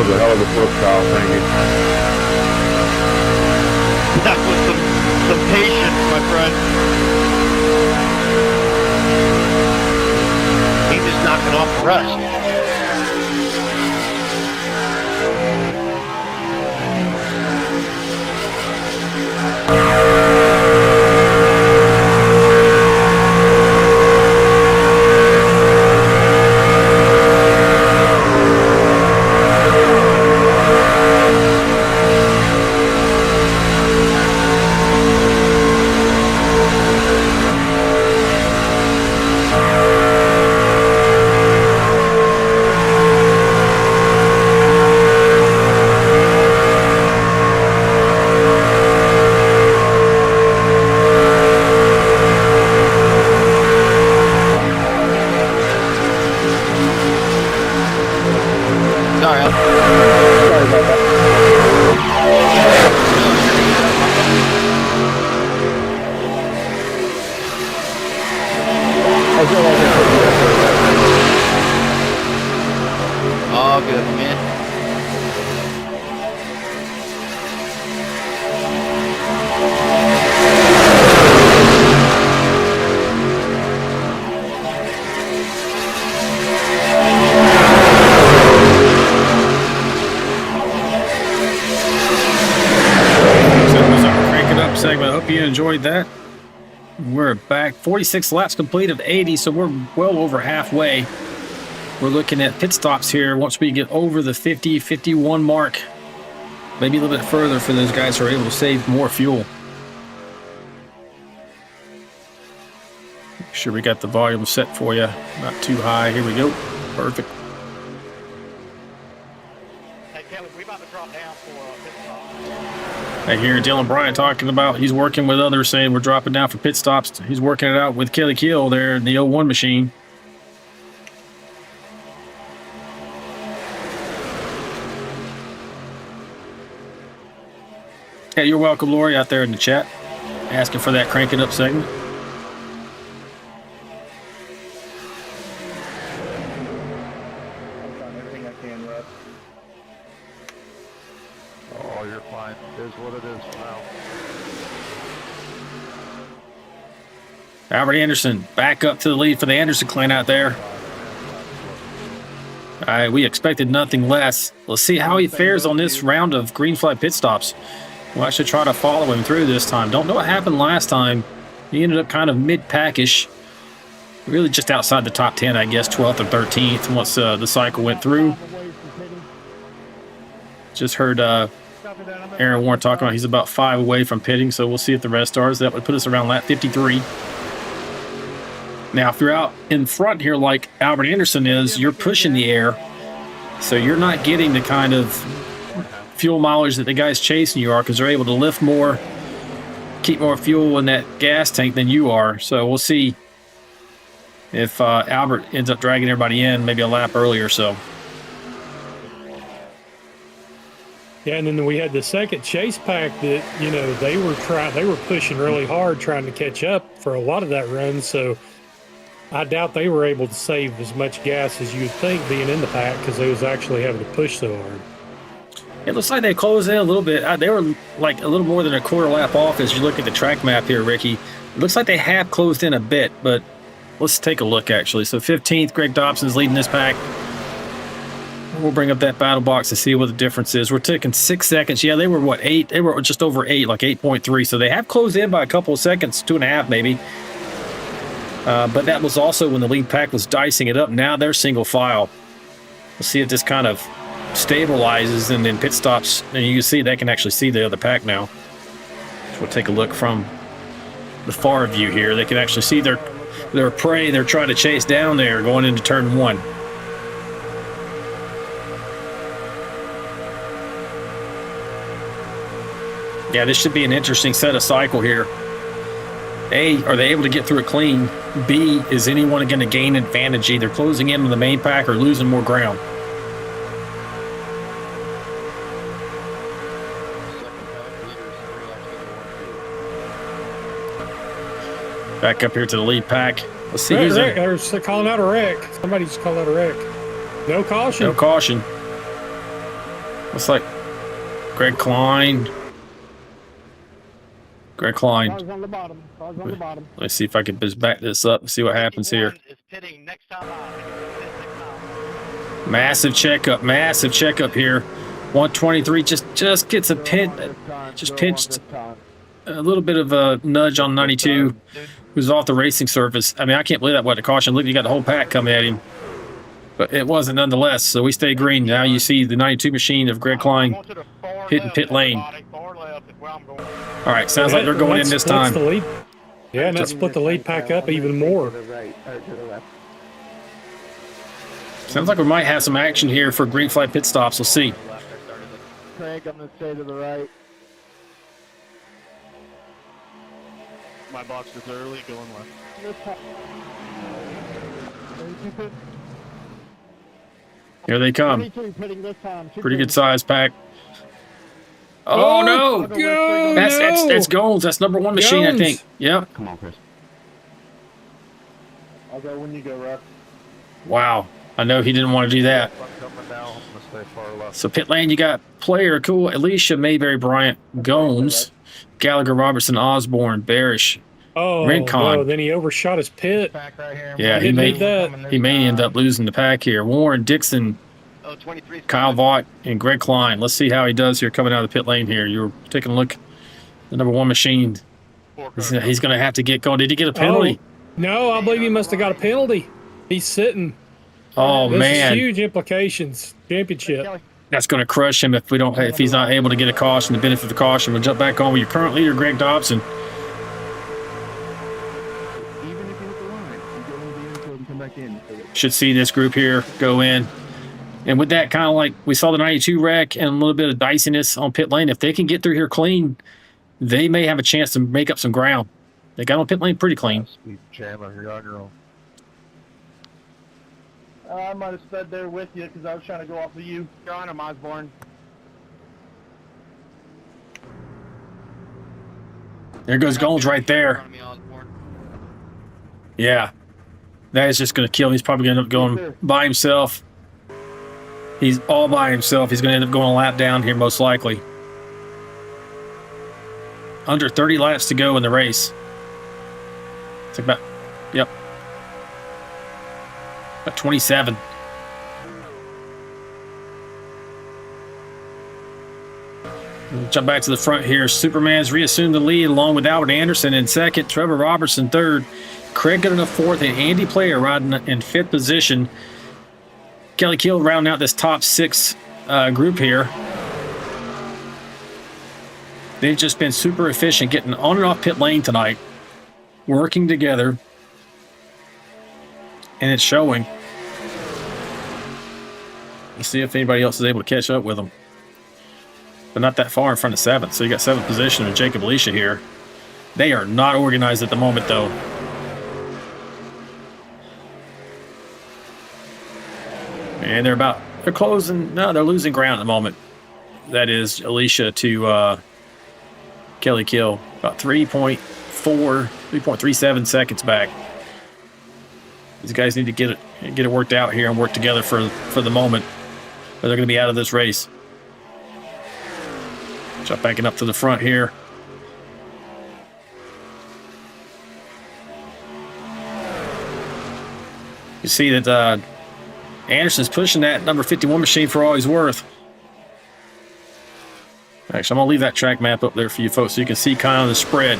F: was a hell of a flip style, thank you.
I: That was some patience, my friend. He was knocking off the rest.
C: segment. I hope you enjoyed that. We're back. 46 laps complete of 80, so we're well over halfway. We're looking at pit stops here once we get over the 50, 51 mark. Maybe a little bit further for those guys who are able to save more fuel. Make sure we got the volume set for you. Not too high. Here we go. Perfect.
I: Hey, Kelly, we about to drop down for pit stop.
C: I hear Dylan Bryant talking about he's working with others, saying we're dropping down for pit stops. He's working it out with Kelly Kill there in the 01 machine. Hey, you're welcome, Lori, out there in the chat, asking for that cranking up segment.
F: Oh, you're fine. It is what it is now.
C: Albert Anderson back up to the lead for the Anderson clan out there. All right, we expected nothing less. Let's see how he fares on this round of green flag pit stops. We'll actually try to follow him through this time. Don't know what happened last time. He ended up kind of mid-packish. Really just outside the top 10, I guess, 12th or 13th once the cycle went through. Just heard Aaron Warren talking about he's about 5 away from pitting, so we'll see if the rest are. That would put us around lap 53. Now, if you're out in front here like Albert Anderson is, you're pushing the air, so you're not getting the kind of fuel mileage that the guys chasing you are, because they're able to lift more, keep more fuel in that gas tank than you are. So we'll see if Albert ends up dragging everybody in maybe a lap early or so.
D: Yeah, and then we had the second chase pack that, you know, they were pushing really hard trying to catch up for a lot of that run. So I doubt they were able to save as much gas as you'd think being in the pack, because they was actually having to push so hard.
C: It looks like they closed in a little bit. They were like a little more than a quarter lap off as you look at the track map here, Ricky. It looks like they have closed in a bit, but let's take a look, actually. So 15th, Greg Dobson's leading this pack. We'll bring up that battle box to see what the difference is. We're taking 6 seconds. Yeah, they were, what, 8? They were just over 8, like 8.3. So they have closed in by a couple of seconds, 2.5 maybe. But that was also when the lead pack was dicing it up. Now they're single file. We'll see if this kind of stabilizes and then pit stops, and you can see they can actually see the other pack now. So we'll take a look from the far view here. They can actually see their prey they're trying to chase down there going into turn 1. Yeah, this should be an interesting set of cycle here. A, are they able to get through it clean? B, is anyone going to gain advantage either closing in on the main pack or losing more ground? Back up here to the lead pack. Let's see who's in.
D: They're calling out a wreck. Somebody just called out a wreck. No caution.
C: No caution. Looks like Greg Klein. Greg Klein.
E: Cars on the bottom. Cars on the bottom.
C: Let's see if I can just back this up and see what happens here. Massive checkup. Massive checkup here. 123 just gets a pin. Just pinched a little bit of a nudge on 92. Who's off the racing surface. I mean, I can't believe that wasn't a caution. Look, you got the whole pack coming at him. But it wasn't nonetheless, so we stay green. Now you see the 92 machine of Greg Klein hitting pit lane. All right, sounds like they're going in this time.
D: Yeah, and that split the lead pack up even more.
C: Sounds like we might have some action here for green flag pit stops. We'll see.
F: Craig, I'm going to stay to the right.
I: My box is early, going left.
C: Here they come. Pretty good size pack. Oh, no! That's Goals. That's number 1 machine, I think. Yep.
H: Come on, Chris.
F: I'll go when you go, Russ.
C: Wow. I know he didn't want to do that. So pit lane, you got Player, Cool, Alicia, Mayberry, Bryant, Gones, Gallagher, Robertson, Osborne, Barish, Rincon.
D: No, then he overshot his pit.
C: Yeah, he may end up losing the pack here. Warren, Dixon, Kyle Vaught, and Greg Klein. Let's see how he does here coming out of the pit lane here. You're taking a look The number one machine. He's going to have to get going. Did he get a penalty?
D: Oh, no, I believe he must have got a penalty. He's sitting.
C: Oh,
D: This
C: man.
D: is huge implications. Championship.
C: That's going to crush him if he's not able to get a caution, the benefit of the caution. We'll jump back on with your current leader, Greg Dobson. Should see this group here go in. And with that, kind of like we saw the 92 wreck and a little bit of diciness on pit lane, if they can get through here clean, they may have a chance to make up some ground. They got on pit lane pretty clean.
F: Chandler, you're on your own. I might have stood there with you because I was trying to go off of you. You're on him, Osborne.
C: There goes Goins right there. Yeah. That is just going to kill him. He's probably going to end up going by himself. He's all by himself. He's going to end up going a lap down here, most likely. Under 30 laps to go in the race. It's about, yep. About 27. We'll jump back to the front here. Superman's reassumed the lead along with Albert Anderson in second, Trevor Robertson third, Craig Goodenough fourth, and Andy Player riding in fifth position. Kelly Kill rounding out this top six group here. They've just been super efficient getting on and off pit lane tonight, working together, and it's showing. Let's see if anybody else is able to catch up with them. But not that far in front of seventh. So you got seventh position with Jacob Alicia here. They are not organized at the moment, though. And they're closing. No, they're losing ground at the moment. That is Alicia to Kelly Kill. About 3.37 seconds back. These guys need to get it worked out here and work together for the moment, or they're going to be out of this race. Jump backing up to the front here. You see that Anderson's pushing that number 51 machine for all he's worth. Actually, I'm going to leave that track map up there for you folks so you can see kind of the spread.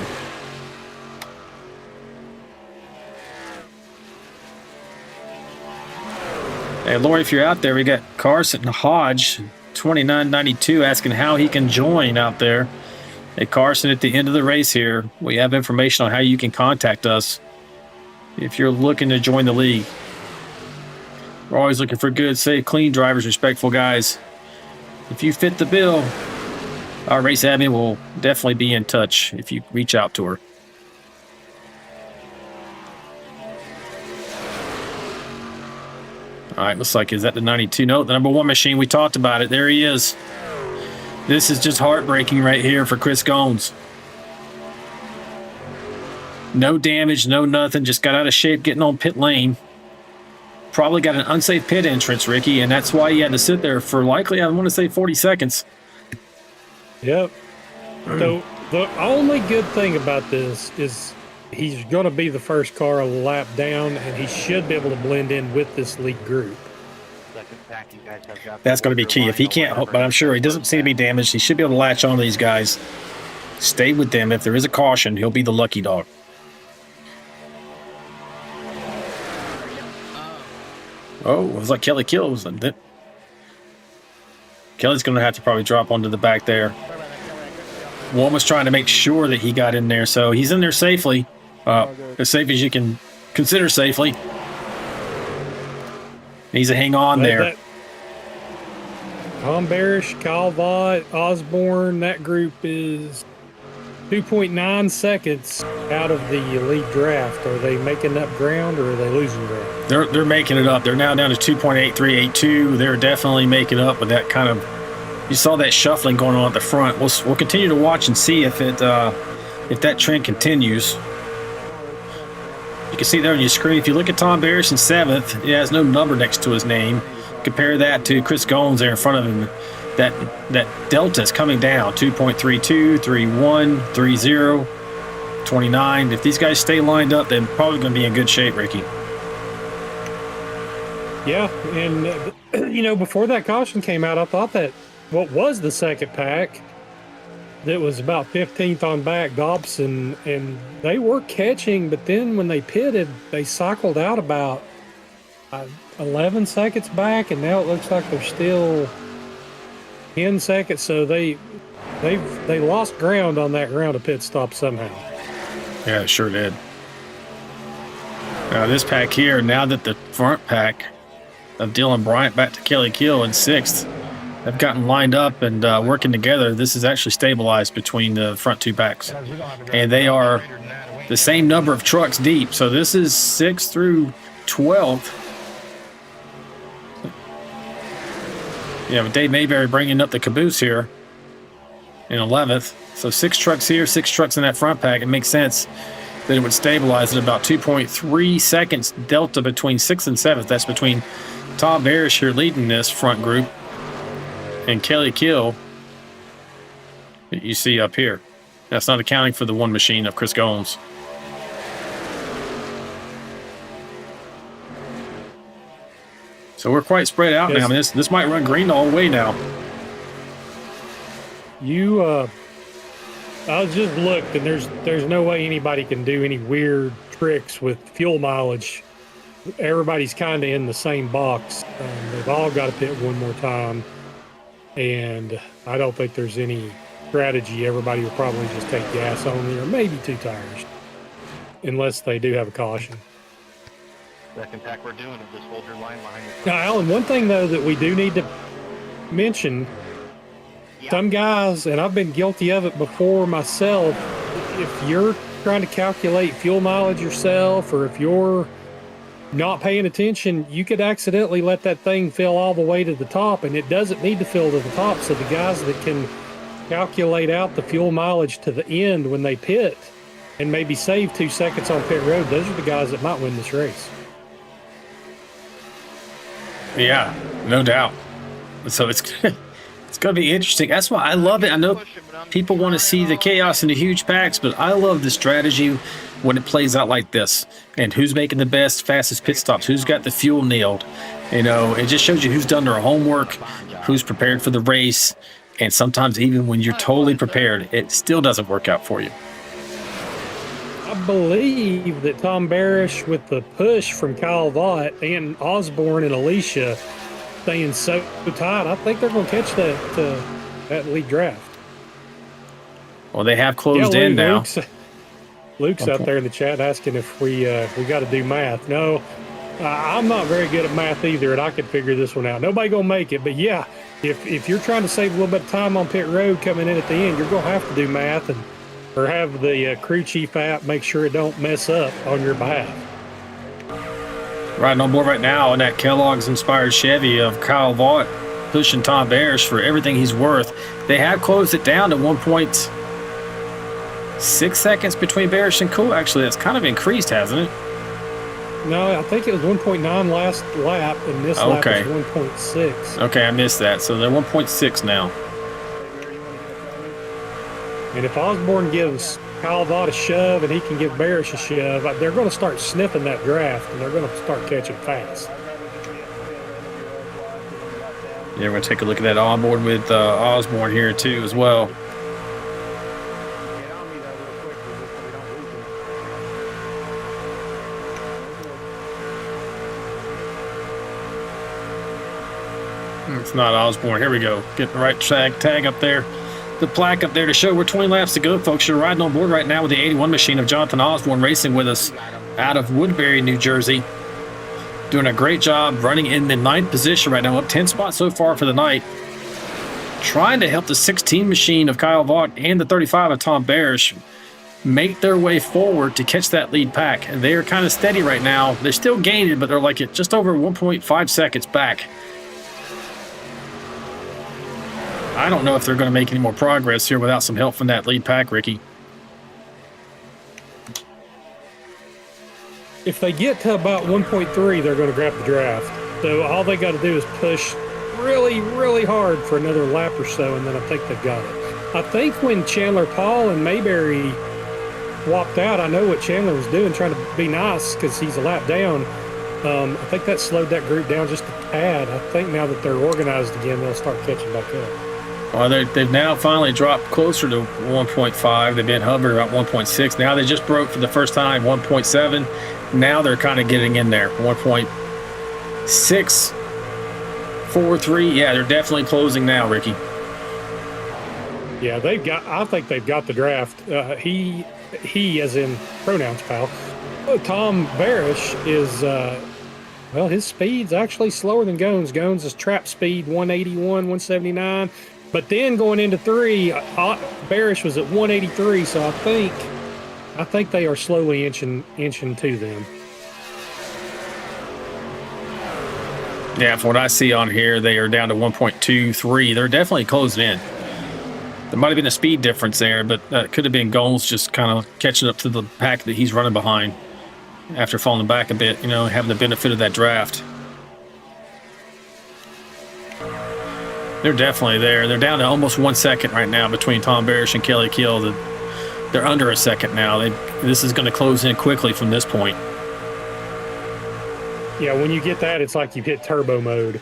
C: Hey, Lori, if you're out there, we got Carson Hodge, 2992, asking how he can join out there. Hey, Carson, at the end of the race here, we have information on how you can contact us if you're looking to join the league. We're always looking for good, safe, clean drivers, respectful guys. If you fit the bill, our race admin will definitely be in touch if you reach out to her. All right, looks like, is that the 92? No, the number one machine. We talked about it. There he is. This is just heartbreaking right here for Chris Goins. No damage, no nothing. Just got out of shape getting on pit lane. Probably got an unsafe pit entrance, Ricky, and that's why he had to sit there for likely, I want to say, 40 seconds.
D: Yep. So the only good thing about this is he's going to be the first car a lap down, and he should be able to blend in with this lead group.
C: That's going to be key. If he can't, but I'm sure he doesn't seem to be damaged. He should be able to latch on to these guys. Stay with them. If there is a caution, he'll be the lucky dog. Oh, it was like Kelly kills them. Kelly's going to have to probably drop onto the back there. One was trying to make sure that he got in there, so he's in there safely. As safe as you can consider safely. Needs to hang on there.
D: Tom Barish, Kyle Vaught, Osborne, that group is 2.9 seconds out of the lead draft. Are they making up ground or are they losing ground?
C: They're making it up. They're now down to 2.8382. They're definitely making up with that kind of. You saw that shuffling going on at the front. We'll continue to watch and see if that trend continues. You can see there on your screen. If you look at Tom Barish in seventh, he has no number next to his name. Compare that to Chris Goins there in front of him. That delta is coming down. 2.32, 31, 30, 29. If these guys stay lined up, they're probably going to be in good shape, Ricky.
D: Yeah, and before that caution came out, I thought that what was the second pack that was about 15th on back, Dobson, and they were catching, but then when they pitted, they cycled out about 11 seconds back, and now it looks like they're still 10 seconds. So they lost ground on that round of pit stop somehow.
C: Yeah, it sure did. Now this pack here, now that the front pack of Dylan Bryant back to Kelly Kill in 6th have gotten lined up and working together, this is actually stabilized between the front two packs. And they are the same number of trucks deep. So this is 6th through 12th. Yeah, with Dave Mayberry bringing up the caboose here in 11th. So 6 trucks here, 6 trucks in that front pack. It makes sense that it would stabilize at about 2.3 seconds delta between 6th and 7th. That's between Tom Barish here leading this front group and Kelly Kill that you see up here. That's not accounting for the one machine of Chris Gomes. So we're quite spread out now. I mean, this might run green all the way now.
D: I just looked, and there's no way anybody can do any weird tricks with fuel mileage. Everybody's kind of in the same box. They've all got to pit one more time, and I don't think there's any strategy. Everybody will probably just take gas only, or maybe 2 tires, unless they do have a caution.
F: Second tack we're doing of this hold your line behind
D: Now, Alan, one thing though that we do need to mention. Some guys, and I've been guilty of it before myself, if you're trying to calculate fuel mileage yourself, or if you're not paying attention, you could accidentally let that thing fill all the way to the top, and it doesn't need to fill to the top. So the guys that can calculate out the fuel mileage to the end when they pit and maybe save 2 seconds on pit road, those are the guys that might win this race.
C: Yeah, no doubt. So it's going to be interesting. That's why I love it. I know people want to see the chaos in the huge packs, but I love the strategy when it plays out like this. And who's making the best, fastest pit stops? Who's got the fuel nailed? You know, it just shows you who's done their homework, who's prepared for the race. And sometimes even when you're totally prepared, it still doesn't work out for you.
D: I believe that Tom Barish, with the push from Kyle Vaught and Osborne and Alicia staying so tight, I think they're going to catch that lead draft.
C: Well, they have closed in now.
D: Luke's out there in the chat asking if we got to do math. No, I'm not very good at math either, and I could figure this one out. Nobody going to make it, but yeah, if you're trying to save a little bit of time on pit road coming in at the end, you're going to have to do math or have the crew chief app make sure it don't mess up on your behalf.
C: Riding on board right now in that Kellogg's inspired Chevy of Kyle Vaught pushing Tom Barish for everything he's worth. They have closed it down to 1.6 seconds between Barish and Cool. Actually, that's kind of increased, hasn't it?
D: No, I think it was 1.9 last lap, and this lap is 1.6.
C: Okay, I missed that. So they're 1.6 now.
D: And if Osborne gives Kyle Vaught a shove and he can give Barish a shove, they're going to start sniffing that draft, and they're going to start catching fast.
C: Yeah, we're going to take a look at that onboard with Osborne here too as well. It's not Osborne. Here we go. Get the right tag up there. The plaque up there to show we're 20 laps to go, folks. You're riding on board right now with the 81 machine of Jonathan Osborne racing with us out of Woodbury, New Jersey. Doing a great job running in the 9th position right now, up 10 spots so far for the night. Trying to help the 16 machine of Kyle Vaught and the 35 of Tom Barish make their way forward to catch that lead pack. And they're kind of steady right now. They're still gaining, but they're like at just over 1.5 seconds back. I don't know if they're going to make any more progress here without some help from that lead pack, Ricky.
D: If they get to about 1.3, they're going to grab the draft. So all they got to do is push really, really hard for another lap or so, and then I think they've got it. I think when Chandler Paul and Mayberry walked out, I know what Chandler was doing, trying to be nice because he's a lap down. I think that slowed that group down just a tad. I think now that they're organized again, they'll start catching back up.
C: Well, they've now finally dropped closer to 1.5. They've been hovering about 1.6. Now they just broke for the first time 1.7. Now they're kind of getting in there. 1.643. Yeah, they're definitely closing now, Ricky.
D: Yeah, I think they've got the draft. He as in pronouns, pal. Tom Barish is, well, his speed's actually slower than Gones. Gones is trap speed 181, 179. But then going into 3, Barish was at 183, so I think they are slowly inching to them.
C: Yeah, from what I see on here, they are down to 1.23. They're definitely closing in. There might have been a speed difference there, but that could have been Goals just kind of catching up to the pack that he's running behind after falling back a bit, you know, having the benefit of that draft. They're definitely there. They're down to almost 1 second right now between Tom Barish and Kelly Kill. They're under a second now. This is going to close in quickly from this point.
D: Yeah, when you get that, it's like you hit turbo mode.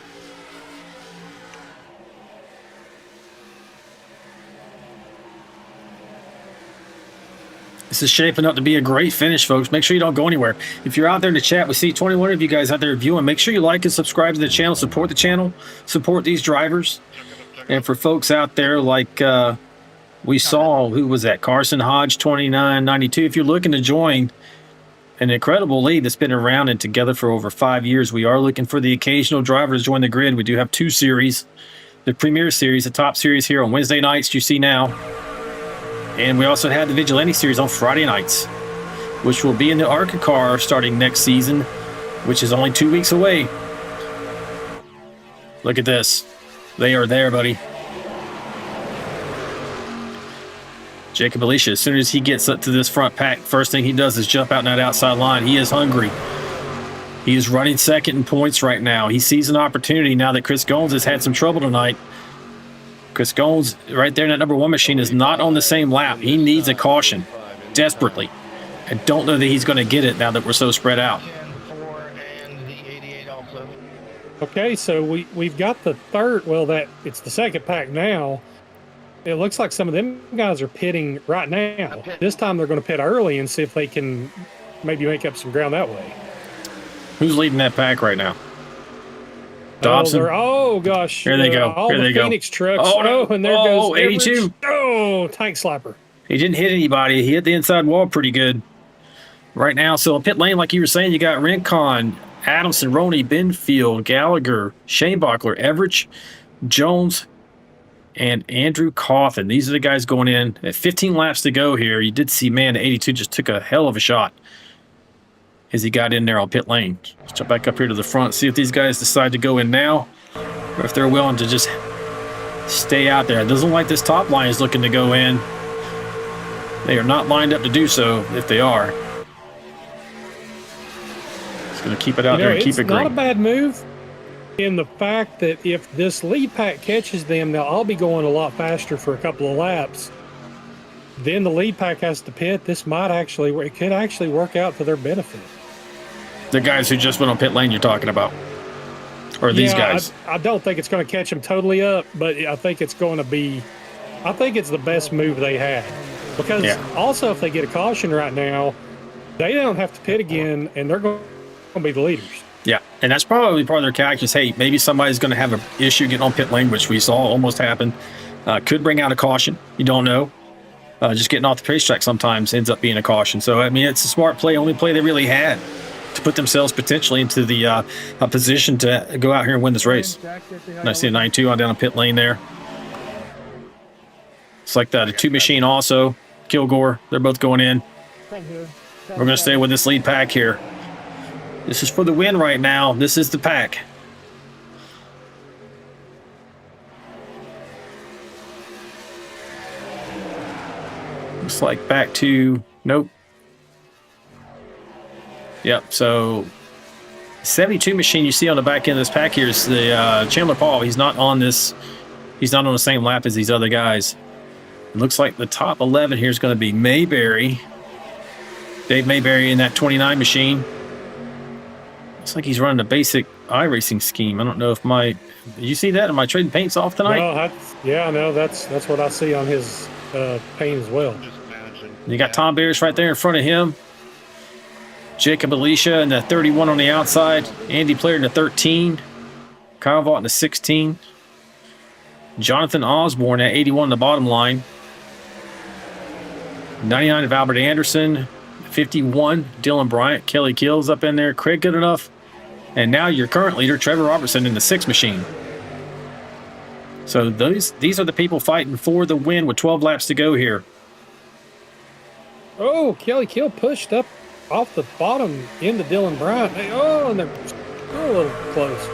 C: This is shaping up to be a great finish, folks. Make sure you don't go anywhere. If you're out there in the chat, we see 21 of you guys out there viewing. Make sure you like and subscribe to the channel. Support the channel. Support these drivers. And for folks out there like we saw, who was that? Carson Hodge, 29.92. If you're looking to join an incredible league that's been around and together for over 5 years, we are looking for the occasional driver to join the grid. We do have 2 series. The Premiere Series, the top series here on Wednesday nights, you see now. And we also have the Vigilante Series on Friday nights, which will be in the ARCA car starting next season, which is only 2 weeks away. Look at this. They are there, buddy. Jacob Alicia, as soon as he gets up to this front pack, first thing he does is jump out in that outside line. He is hungry. He is running second in points right now. He sees an opportunity now that Chris Goins has had some trouble tonight. Chris Goins, right there in that number 1 machine, is not on the same lap. He needs a caution desperately. I don't know that he's going to get it now that we're so spread out.
D: Okay, so we've got the third. Well, it's the second pack now. It looks like some of them guys are pitting right now. This time they're going to pit early and see if they can maybe make up some ground that way.
C: Who's leading that pack right now? Dobson.
D: Oh gosh.
C: Here they go.
D: All
C: Here
D: the
C: they go.
D: Phoenix trucks.
C: Oh, no.
D: And there goes
C: 82.
D: Everett. Oh, tank slapper.
C: He didn't hit anybody. He hit the inside wall pretty good right now. So pit lane, like you were saying, you got Rincon, Adamson, Roney, Benfield, Gallagher, Shane Buckler, Everett, Jones, and Andrew Coffin. These are the guys going in at 15 laps to go here. You did see, man, 82 just took a hell of a shot as he got in there on pit lane. Let's jump back up here to the front, see if these guys decide to go in now or if they're willing to just stay out there. It doesn't look like this top line is looking to go in. They are not lined up to do so if they are. Just going to keep it out there and keep it green.
D: It's not a bad move in the fact that if this lead pack catches them, they'll all be going a lot faster for a couple of laps. Then the lead pack has to pit. This it could actually work out to their benefit.
C: The guys who just went on pit lane you're talking about? Or these guys?
D: I don't think it's going to catch them totally up, but I think it's going to be, I think it's the best move they had. Because also if they get a caution right now, they don't have to pit again, and they're going to be the leaders.
C: Yeah, and that's probably part of their calculus. Hey, maybe somebody's going to have an issue getting on pit lane, which we saw almost happen. Could bring out a caution. You don't know. Just getting off the racetrack sometimes ends up being a caution. So, I mean, it's a smart play, only play they really had to put themselves potentially into the position to go out here and win this race. And I see a 92 on down a pit lane there. It's like the 2 machine also. Kilgore, they're both going in. We're going to stay with this lead pack here. This is for the win right now. This is the pack. Looks like back to, nope. Yep, so 72 machine you see on the back end of this pack here is the Chandler Paul. He's not on this, he's not on the same lap as these other guys. It looks like the top 11 here is going to be Mayberry. Dave Mayberry in that 29 machine. Looks like he's running a basic iRacing scheme. I don't know if did you see that? Am I trading paints off tonight?
D: No, that's what I see on his paint as well.
C: You got Tom Beers right there in front of him. Jacob Alicia in the 31 on the outside. Andy Player in the 13. Kyle Vaught in the 16. Jonathan Osborne at 81 on the bottom line. 99 of Albert Anderson. 51, Dylan Bryant. Kelly Kills up in there. Craig Goodenough. And now your current leader, Trevor Robertson, in the 6 machine. So these are the people fighting for the win with 12 laps to go here.
D: Oh, Kelly Kill pushed up off the bottom into Dylan Bryant. And they're a little close.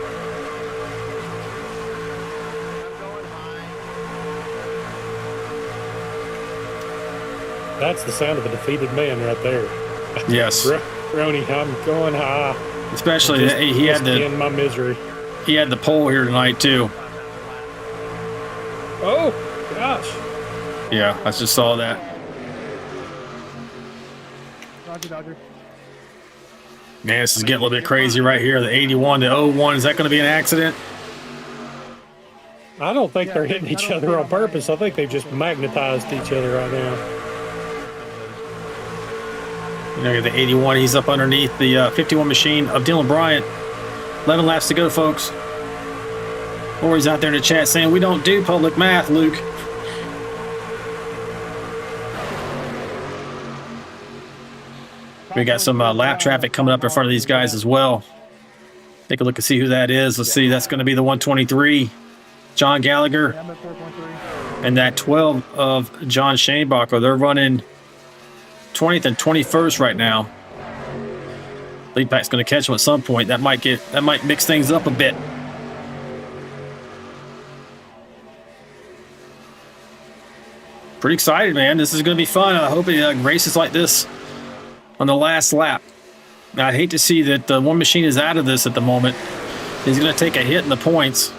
D: That's the sound of a defeated man right there.
C: Yes.
D: Ronnie, I'm going high.
C: Especially he had
D: in my misery.
C: He had the pole here tonight too.
D: Oh gosh.
C: Yeah, I just saw that.
F: Roger.
C: Man, this is getting a little bit crazy right here. The 81 to 01. Is that going to be an accident?
D: I don't think they're hitting each other on purpose. I think they've just magnetized each other right now.
C: You know, the 81, he's up underneath the 51 machine of Dylan Bryant. 11 laps to go, folks. Or he's out there in the chat saying, we don't do public math, Luke. We got some lap traffic coming up in front of these guys as well. Take a look and see who that is. Let's see, that's going to be the 123, John Gallagher. And that 12 of John Shanebacher. They're running 20th and 21st right now. Lead pack's going to catch them at some point. That might mix things up a bit. Pretty excited, man. This is going to be fun. I hope it races like this on the last lap. Now, I hate to see that the one machine is out of this at the moment. He's going to take a hit in the points.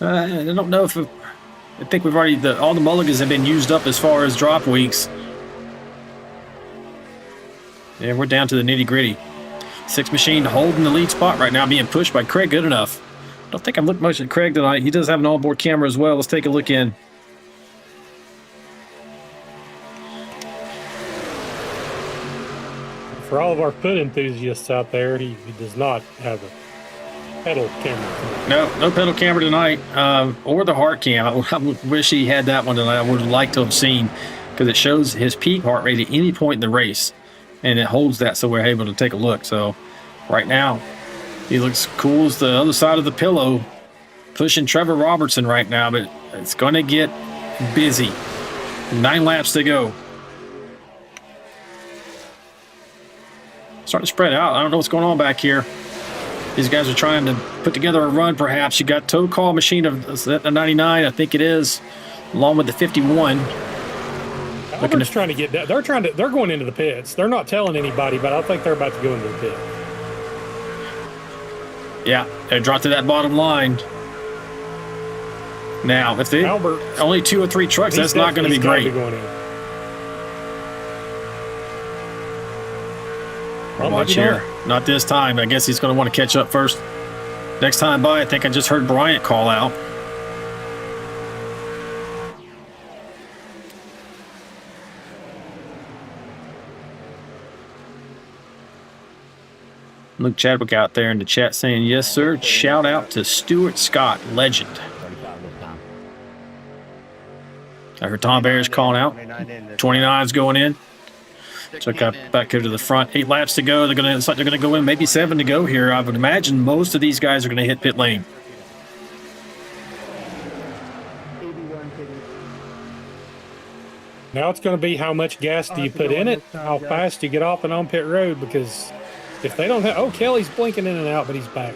C: I don't know if I think we've already all the mulligans have been used up as far as drop weeks. Yeah, we're down to the nitty gritty. 6 machine holding the lead spot right now, being pushed by Craig Goodenough. I don't think I've looked much at Craig tonight. He does have an onboard camera as well. Let's take a look in.
D: For all of our foot enthusiasts out there, he does not have a pedal camera.
C: No pedal camera tonight, or the heart cam. I wish he had that one tonight. I would like to have seen, because it shows his peak heart rate at any point in the race, and it holds that so we're able to take a look. So right now, he looks cool as the other side of the pillow, pushing Trevor Robertson right now, but it's going to get busy. 9 laps to go. Starting to spread out. I don't know what's going on back here. These guys are trying to put together a run, perhaps. You got Tow Call machine of the 99, I think it is, along with the 51.
D: Albert's trying to get that. They're going into the pits. They're not telling anybody, but I think they're about to go into the pit.
C: Yeah, they dropped to that bottom line. Now, if they only 2 or 3 trucks, that's not going to be great. Watch here. Not this time. I guess he's going to want to catch up first. Next time by, I think I just heard Bryant call out. Luke Chadwick out there in the chat saying, yes, sir. Shout out to Stuart Scott, legend. I heard Tom Bears calling out. 29's going in. Took up back here to the front. 8 laps to go. It's like they're going to go in. Maybe 7 to go here. I would imagine most of these guys are going to hit pit lane.
D: Now it's going to be how much gas do you put in it, how fast you get off and on pit road, because if they don't have... Oh, Kelly's blinking in and out, but he's back.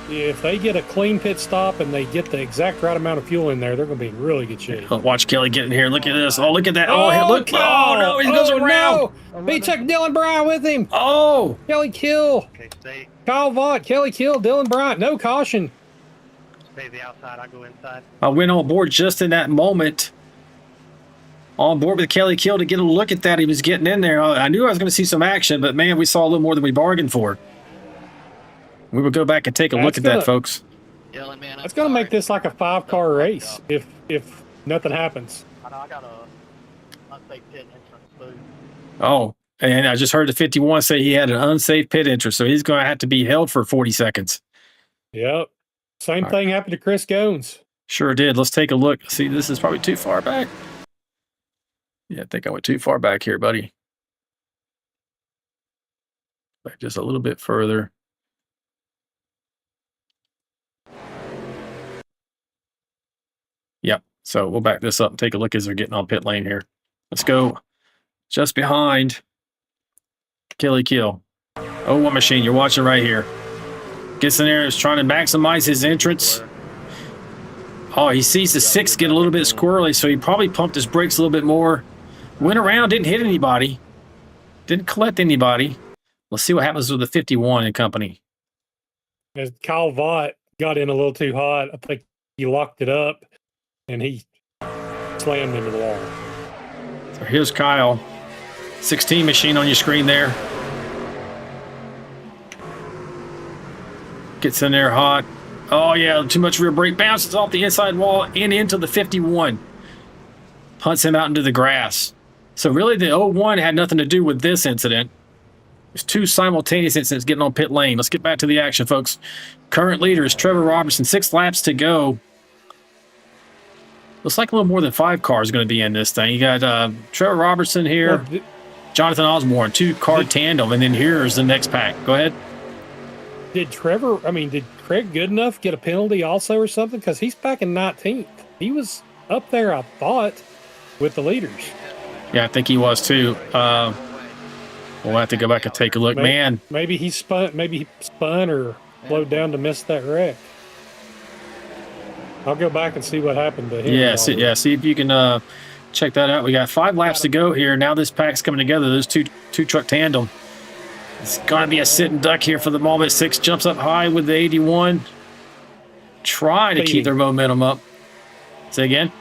D: If they get a clean pit stop and they get the exact right amount of fuel in there, they're going to be in really good shape.
C: Watch Kelly get in here. Look at this. Oh, look at that. Oh, look. Oh, no. He goes around.
D: No. He took Dylan Bryant with him.
C: Oh.
D: Kelly Kill.
F: Okay,
D: Kyle Vaught. Kelly Kill. Dylan Bryant. No caution.
F: stay the outside. I'll go inside.
C: I went on board just in that moment. on board with Kelly Kill to get a look at that. He was getting in there. I knew I was going to see some action, but man, we saw a little more than we bargained for. We will go back and take a look at that, folks.
D: It's going to make this like a 5-car race if nothing happens.
F: I know I got a unsafe pit entrance too.
C: Oh, and I just heard the 51 say he had an unsafe pit entrance, so he's going to have to be held for 40 seconds.
D: Yep. Same thing happened to Chris Goins.
C: Sure did. Let's take a look. See, this is probably too far back. Yeah, I think I went too far back here, buddy. Back just a little bit further. Yep. So we'll back this up and take a look as they're getting on pit lane here. Let's go just behind Kelly Kill. Oh, one machine. You're watching right here. Gets in there, is trying to maximize his entrance. Oh, he sees the 6 get a little bit squirrely, so he probably pumped his brakes a little bit more. Went around, didn't hit anybody. Didn't collect anybody. Let's see what happens with the 51 and company.
D: As Kyle Vaught got in a little too hot, I think he locked it up, and he slammed into the wall.
C: So here's Kyle. 16 machine on your screen there. Gets in there hot. Oh, yeah, too much rear brake. Bounces off the inside wall and into the 51. Punts him out into the grass. So really the 01 had nothing to do with this incident. There's 2 simultaneous incidents getting on pit lane. Let's get back to the action, folks. Current leader is Trevor Robertson. 6 laps to go. Looks like a little more than 5 cars going to be in this thing. You got Trevor Robertson here, Jonathan Osborne, 2-car tandem, and then here's the next pack. Go ahead.
D: Did Craig Goodenough get a penalty also or something? Because he's back in 19th. He was up there, I thought, with the leaders.
C: Yeah, I think he was too. We'll have to go back and take a look.
D: Maybe he spun or slowed down to miss that wreck. I'll go back and see what happened to him.
C: Yeah, see if you can check that out. We got 5 laps to go here. Now this pack's coming together. Those two truck tandem. It's going to be a sitting duck here for the moment. 6 jumps up high with the 81. Trying to keep their momentum up. Say again?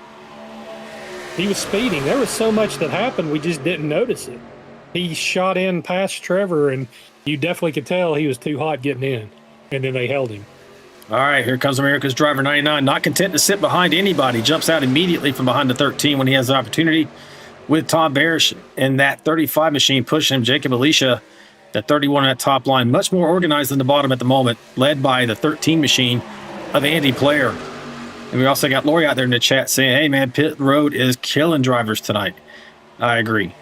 D: He was speeding. There was so much that happened, we just didn't notice it. He shot in past Trevor, and you definitely could tell he was too hot getting in. And then they held him.
C: All right, here comes America's driver 99. Not content to sit behind anybody. Jumps out immediately from behind the 13 when he has the opportunity with Tom Barish and that 35 machine pushing him. Jacob Alicia, that 31 on that top line. Much more organized than the bottom at the moment, led by the 13 machine of Andy Player. And we also got Lori out there in the chat saying, hey, man, pit road is killing drivers tonight. I agree.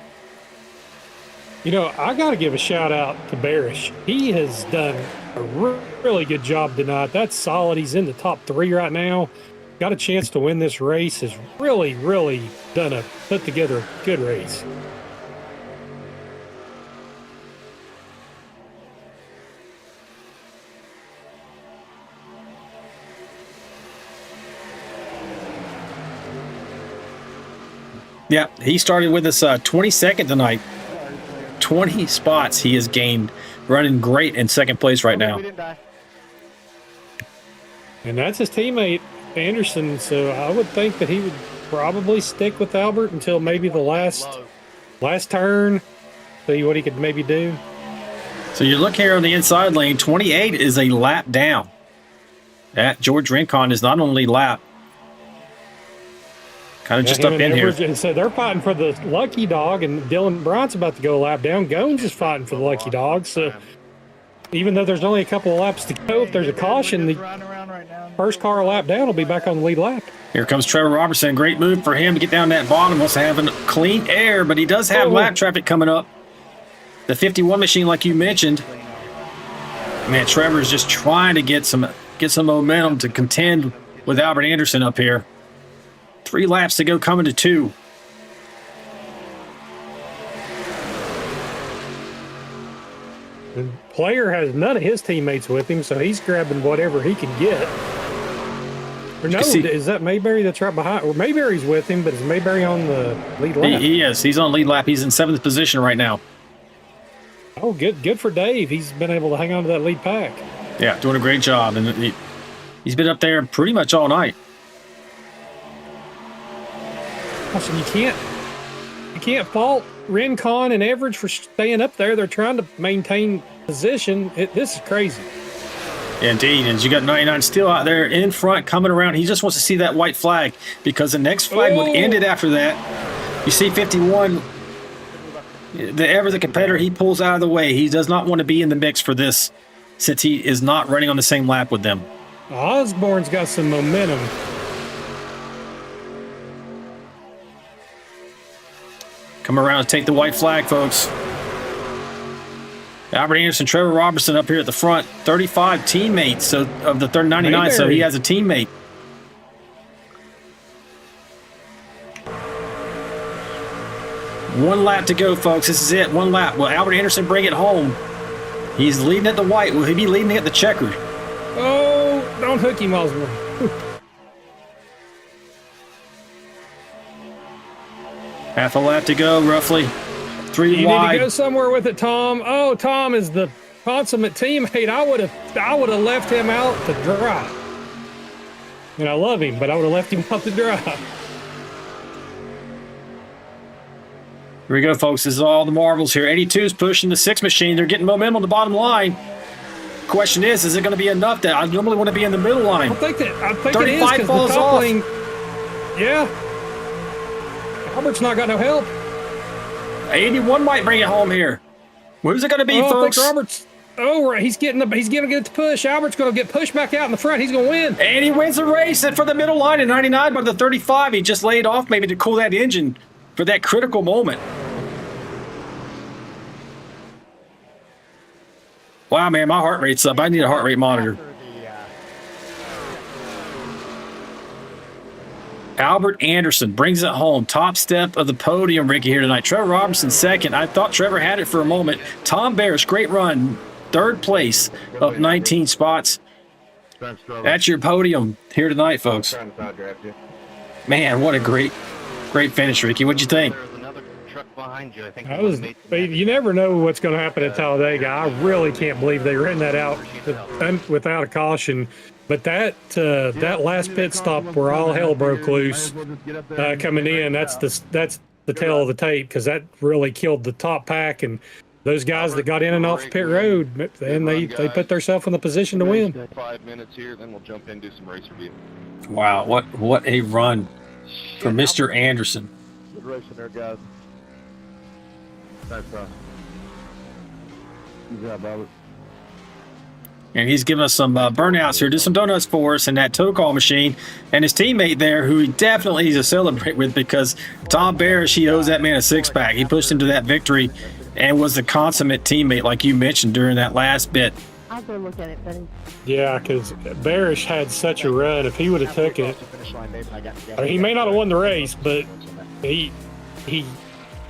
D: You know, I got to give a shout out to Barish. He has done a really good job tonight. That's solid. He's in the top 3 right now. Got a chance to win this race. Has really, really put together a good race.
C: Yeah, he started with us 22nd tonight. 20 spots he has gained, running great in second place right now.
D: And that's his teammate, Anderson, so I would think that he would probably stick with Albert until maybe the last turn, see what he could maybe do.
C: So you look here on the inside lane, 28 is a lap down. That George Rincon is not only lap, kind of just up in here.
D: And so they're fighting for the lucky dog, and Dylan Bryant's about to go a lap down. Goins is fighting for the lucky dog. So even though there's only a couple of laps to go, if there's a caution, the first car a lap down will be back on the lead lap.
C: Here comes Trevor Robertson. Great move for him to get down that bottom. Wants to have a clean air, but he does have lap traffic coming up. The 51 machine, like you mentioned. Man, Trevor's just trying to get some momentum to contend with Albert Anderson up here. 3 laps to go, coming to 2.
D: The Player has none of his teammates with him, so he's grabbing whatever he can get. Or no, is that Mayberry that's right behind? Or Mayberry's with him, but is Mayberry on the lead lap?
C: He is. He's on lead lap. He's in 7th position right now.
D: Oh, good for Dave. He's been able to hang on to that lead pack.
C: Yeah, doing a great job. And he's been up there pretty much all night.
D: So you can't can't fault Rincon and Everidge for staying up there. They're trying to maintain position. This is crazy.
C: Indeed, and you got 99 still out there in front coming around. He just wants to see that white flag because the next flag would end it after that. You see 51, the competitor, he pulls out of the way. He does not want to be in the mix for this since he is not running on the same lap with them.
D: Osborne's got some momentum.
C: Come around and take the white flag, folks. Albert Anderson, Trevor Robertson up here at the front. 35 teammates of the 99, so he has a teammate. One lap to go, folks. This is it. One lap. Will Albert Anderson bring it home? He's leading at the white. Will he be leading at the checkered?
D: Oh, don't hook him, Osborne.
C: Half a lap to go, roughly. 3
D: you
C: wide.
D: Need to go somewhere with it, Tom. Oh, Tom is the consummate teammate. I would have left him out to dry. And I love him, but I would have left him out to dry.
C: Here we go, folks. This is all the marbles here. 82's pushing the 6 machine. They're getting momentum on the bottom line. Question is it going to be enough? That I normally want to be in the middle line.
D: I think it is
C: 35 falls
D: the top
C: off.
D: lane. Yeah. Albert's not got no help.
C: 81 might bring it home here. Who's it going to be, folks?
D: I think Roberts. Oh, he's going to get the push. Albert's going to get pushed back out in the front. He's going to win.
C: And he wins the race for the middle line in 99 by the 35. He just laid off maybe to cool that engine for that critical moment. Wow, man, my heart rate's up. I need a heart rate monitor. Albert Anderson brings it home. Top step of the podium, Ricky, here tonight. Trevor Robertson second. I thought Trevor had it for a moment. Tom Bearish, great run. Third place up 19 spots. That's your podium here tonight, folks. Man, what a great finish, Ricky. What'd you think?
D: You never know what's going to happen at Talladega. I really can't believe they ran that out without a caution. But that last pit stop where all hell broke loose coming in, that's the tail of the tape, because that really killed the top pack and those guys that got in and off the pit road, and they put themselves in the position to win.
F: 5 minutes here, then we'll jump in and do some race review.
C: Wow, what a run for Mr. Anderson.
F: Good racing there, guys. Thanks, bro. Good job, Robert.
C: And he's giving us some burnouts here. Do some donuts for us in that tow call machine. And his teammate there, who he definitely needs to celebrate with, because Tom Bearish, he owes that man a six-pack. He pushed him to that victory and was the consummate teammate, like you mentioned, during that last bit.
E: I'll go look at it, buddy.
D: Yeah, because Bearish had such a run. If he would have took it, I mean, he may not have won the race, but he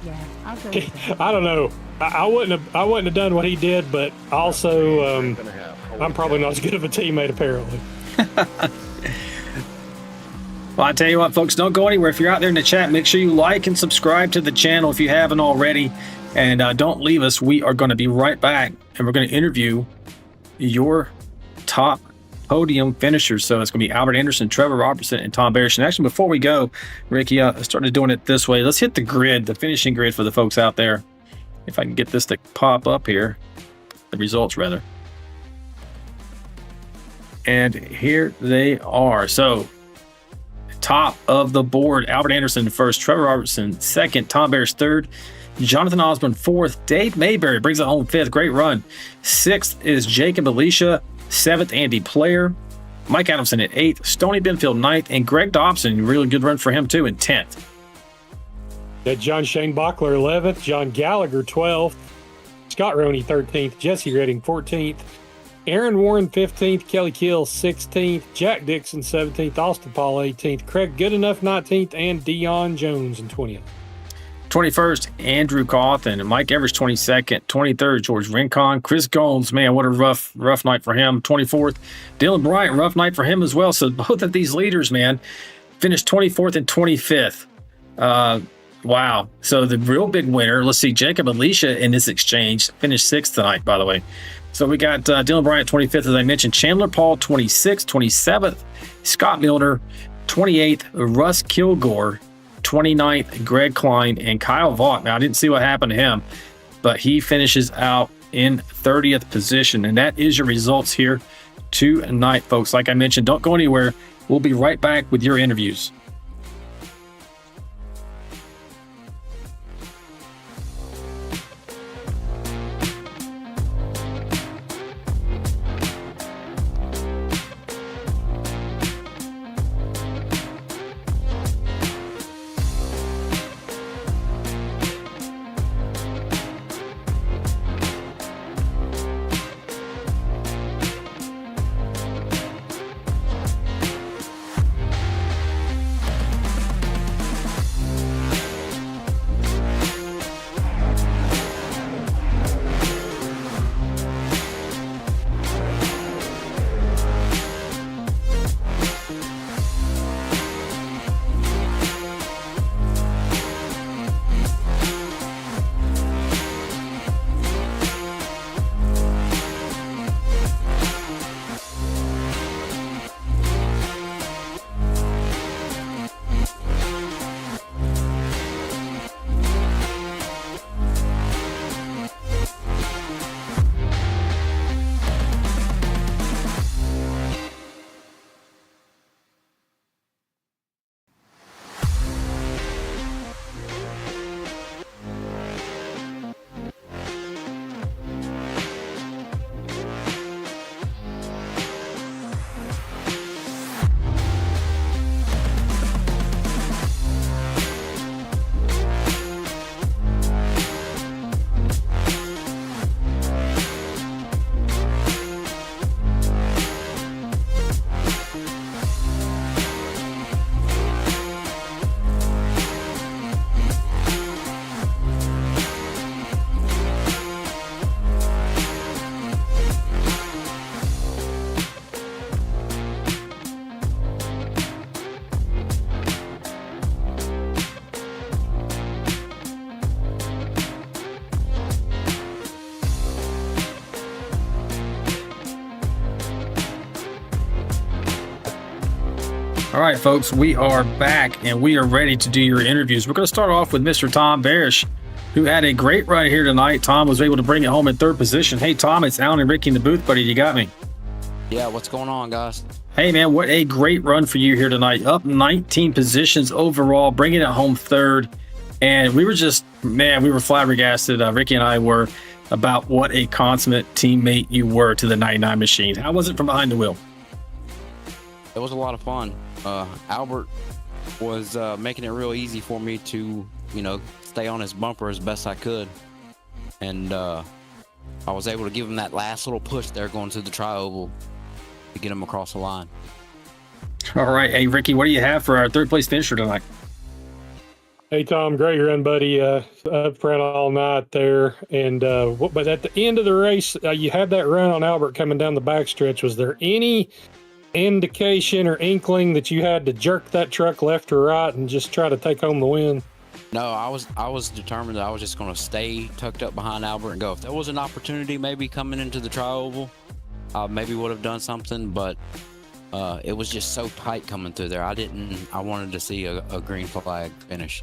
E: Yeah, I'll go look at it.
D: I don't know. I wouldn't have done what he did, but also I'm probably not as good of a teammate, apparently.
C: Well, I tell you what, folks, don't go anywhere. If you're out there in the chat, make sure you like and subscribe to the channel if you haven't already. And don't leave us. We are going to be right back, and we're going to interview your top podium finishers. So it's going to be Albert Anderson, Trevor Robertson, and Tom Bearish. And actually, before we go, Ricky, I started doing it this way. Let's hit the grid, the finishing grid for the folks out there. If I can get this to pop up here, the results rather. And here they are. So top of the board, Albert Anderson first, Trevor Robertson second, Tom Bearish third, Jonathan Osborne fourth, Dave Mayberry brings it home fifth, great run. Sixth is Jacob Alicia, seventh Andy Player, Mike Adamson at eighth, Stoney Benfield ninth, and Greg Dobson, really good run for him too, in 10th.
D: Got John Shane Bachler 11th, John Gallagher 12th, Scott Roney 13th, Jesse Redding 14th, Aaron Warren 15th, Kelly Kill 16th, Jack Dixon 17th, Austin Paul 18th, Craig Goodenough 19th, and Dion Jones in 20th.
C: 21st, Andrew Cawthon, and Mike Evers 22nd, 23rd, George Rincon, Chris Gomes, man, what a rough night for him. 24th, Dylan Bryant, rough night for him as well. So both of these leaders, man, finished 24th and 25th. Wow. So the real big winner, let's see, Jacob Alicia in this exchange finished 6th tonight, by the way. So we got Dylan Bryant 25th, as I mentioned, Chandler Paul 26th, 27th, Scott Milner 28th, Russ Kilgore 29th, Greg Klein, and Kyle Vaught. Now, I didn't see what happened to him, but he finishes out in 30th position. And that is your results here tonight, folks. Like I mentioned, don't go anywhere. We'll be right back with your interviews. All right, folks, we are back and we are ready to do your interviews. We're going to start off with Mr. Tom Barish, who had a great run here tonight. Tom was able to bring it home in third position. Hey, Tom, it's Alan and Ricky in the booth, buddy. You got me?
J: Yeah, what's going on, guys?
C: Hey, man, what a great run for you here tonight. Up 19 positions overall, bringing it home third. And we were just, man, we were flabbergasted. Ricky and I were about what a consummate teammate you were to the 99 machine. How was it from behind the wheel?
J: It was a lot of fun. Albert was making it real easy for me to, stay on his bumper as best I could. And I was able to give him that last little push there going to the tri-oval to get him across the line.
C: All right. Hey, Ricky, what do you have for our third place finisher tonight?
D: Hey, Tom, great run, buddy. Up front all night there. And but at the end of the race, you had that run on Albert coming down the backstretch. Was there any indication or inkling that you had to jerk that truck left or right and just try to take home the win?
J: No, I was determined that I was just going to stay tucked up behind Albert and go. If there was an opportunity maybe coming into the tri-oval, I maybe would have done something, but it was just so tight coming through there. I wanted to see a green flag finish.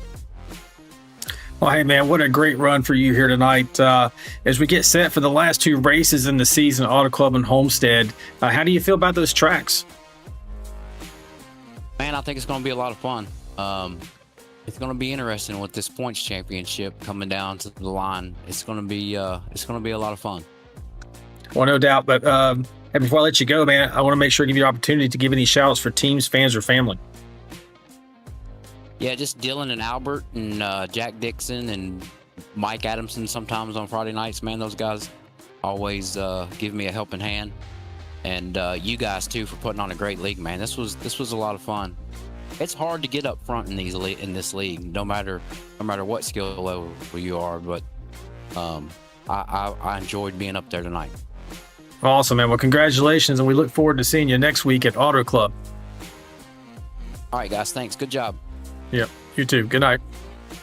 C: Well, hey, man, what a great run for you here tonight. As we get set for the last two races in the season, Auto Club and Homestead, how do you feel about those tracks?
J: Man, I think it's going to be a lot of fun. It's going to be interesting with this points championship coming down to the line. It's going to be a lot of fun.
C: Well, no doubt. But hey, before I let you go, man, I want to make sure I give you the opportunity to give any shout outs for teams, fans, or family.
J: Yeah, just Dylan and Albert and Jack Dixon and Mike Adamson sometimes on Friday nights. Man, those guys always give me a helping hand. And you guys, too, for putting on a great league, man. This was a lot of fun. It's hard to get up front in this league, no matter what skill level you are. But I enjoyed being up there tonight.
C: Awesome, man. Well, congratulations, and we look forward to seeing you next week at Auto Club.
J: All right, guys. Thanks. Good job.
C: Yep, you too. Good night. So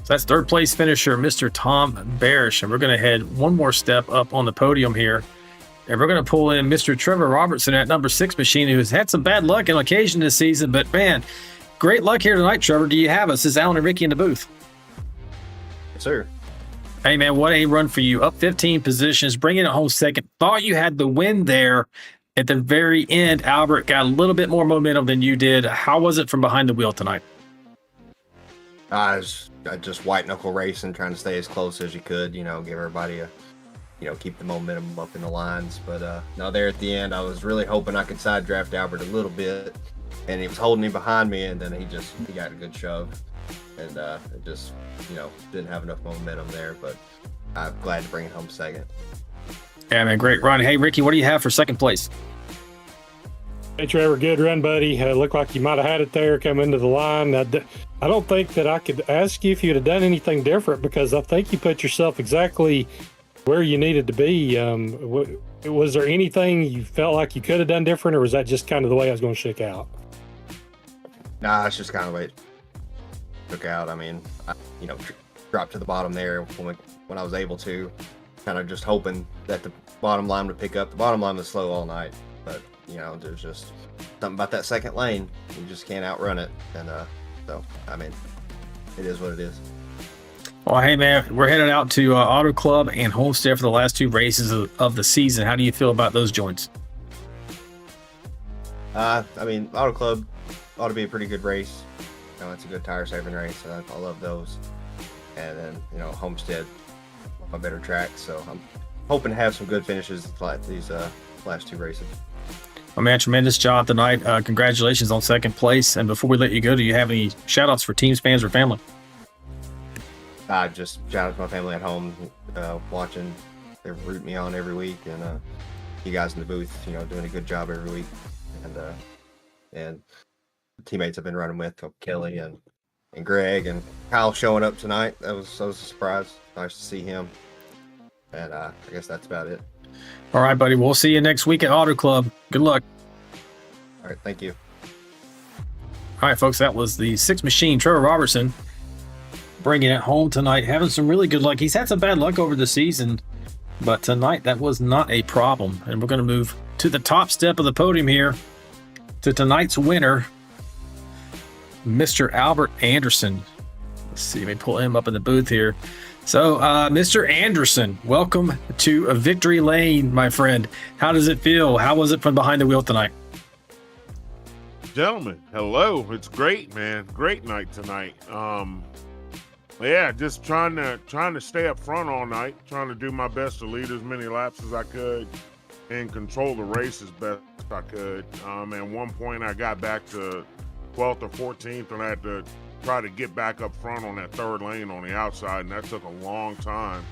C: that's third place finisher, Mr. Tom Barish. And we're going to head one more step up on the podium here. And we're going to pull in Mr. Trevor Robertson at number 6 machine, who has had some bad luck on occasion this season. But, man, great luck here tonight, Trevor. Do you have us? This is Alan and Ricky in the booth.
K: Yes, sir.
C: Hey, man, what a run for you. Up 15 positions, bringing it home second. Thought you had the win there at the very end. Albert got a little bit more momentum than you did. How was it from behind the wheel tonight?
K: I just white knuckle racing, trying to stay as close as you could, give everybody a, keep the momentum up in the lines. But no, there at the end, I was really hoping I could side draft Albert a little bit, and he was holding me behind me, and then he got a good shove, and it just, didn't have enough momentum there. But I'm glad to bring it home second.
C: Yeah, man, great run. Hey, Ricky, what do you have for second place?
D: Hey, Trevor, good run, buddy. Looked like you might have had it there come into the line. I don't think that I could ask you if you'd have done anything different, because I think you put yourself exactly where you needed to be. Was there anything you felt like you could have done different, or was that just kind of the way I was going to shake out?
K: Nah, it's just kind of the way it took out. I mean, I, dropped to the bottom there when I was able to, kind of just hoping that the bottom line would pick up. The bottom line was slow all night, but there's just something about that second lane. You just can't outrun it. And so, I mean, it is what it is.
C: Well, hey, man, we're headed out to Auto Club and Homestead for the last two races of the season. How do you feel about those joints?
K: I mean, Auto Club ought to be a pretty good race. It's a good tire saving race. I love those. And then, Homestead, a better track. So I'm hoping to have some good finishes like these last two races.
C: Well, man, tremendous job tonight. Congratulations on second place. And before we let you go, do you have any shout outs for teams, fans, or family?
K: Just shout out to my family at home, watching. They root me on every week, and you guys in the booth, doing a good job every week. And the teammates I've been running with, Kelly and Greg and Kyle showing up tonight. That was a surprise. Nice to see him. And I guess that's about it.
C: All right, buddy. We'll see you next week at Auto Club. Good luck.
K: All right. Thank you.
C: All right, folks. That was the Six Machine, Trevor Robertson, bringing it home tonight. Having some really good luck. He's had some bad luck over the season, but tonight that was not a problem. And we're going to move to the top step of the podium here to tonight's winner, Mr. Albert Anderson. Let's see. Let me pull him up in the booth here. So, Mr. Anderson, welcome to a victory lane, my friend. How does it feel? How was it from behind the wheel tonight?
L: Gentlemen, hello. It's great, man. Great night tonight. Yeah, just trying to stay up front all night, trying to do my best to lead as many laps as I could and control the race as best I could. At one point, I got back to 12th or 14th, and I had to try to get back up front on that third lane on the outside, and that took a long time.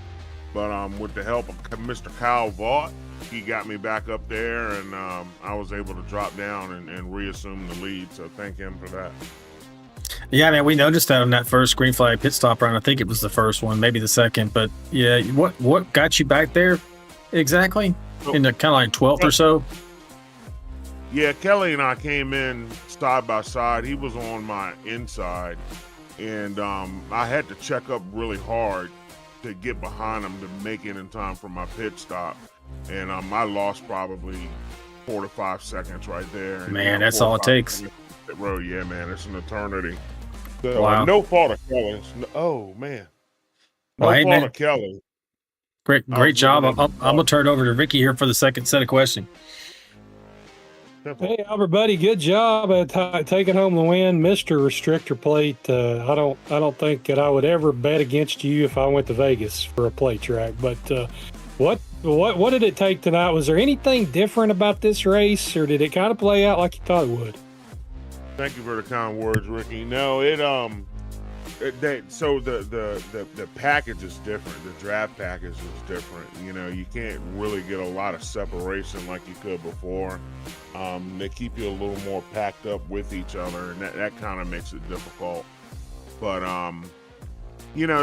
L: But with the help of Mr. Kyle Vaught, he got me back up there, and I was able to drop down and reassume the lead. So thank him for that.
C: Yeah, man, we noticed that on that first green flag pit stop round. I think it was the first one, maybe the second. But yeah, what got you back there exactly? In the kind of like 12th or so?
L: Yeah, Kelly and I came in side by side. He was on my inside, and I had to check up really hard to get behind him to make it in time for my pit stop. And I lost probably 4 to 5 seconds right there. And,
C: man, that's all it takes.
L: Road, yeah, man, it's an eternity. So,
C: wow.
L: No fault of Kelly. Oh man, no
C: well, hey,
L: fault
C: man.
L: of Kelly.
C: Great job. I'm gonna turn it over to Ricky here for the second set of questions.
D: Hey, Albert, buddy, good job at taking home the win, Mr. Restrictor Plate. I don't think that I would ever bet against you if I went to Vegas for a plate track. But what did it take tonight? Was there anything different about this race, or did it kind of play out like you thought it would?
L: Thank you for the kind words, Ricky. No, so the package is different. The draft package is different. You can't really get a lot of separation like you could before. They keep you a little more packed up with each other, and that kind of makes it difficult. But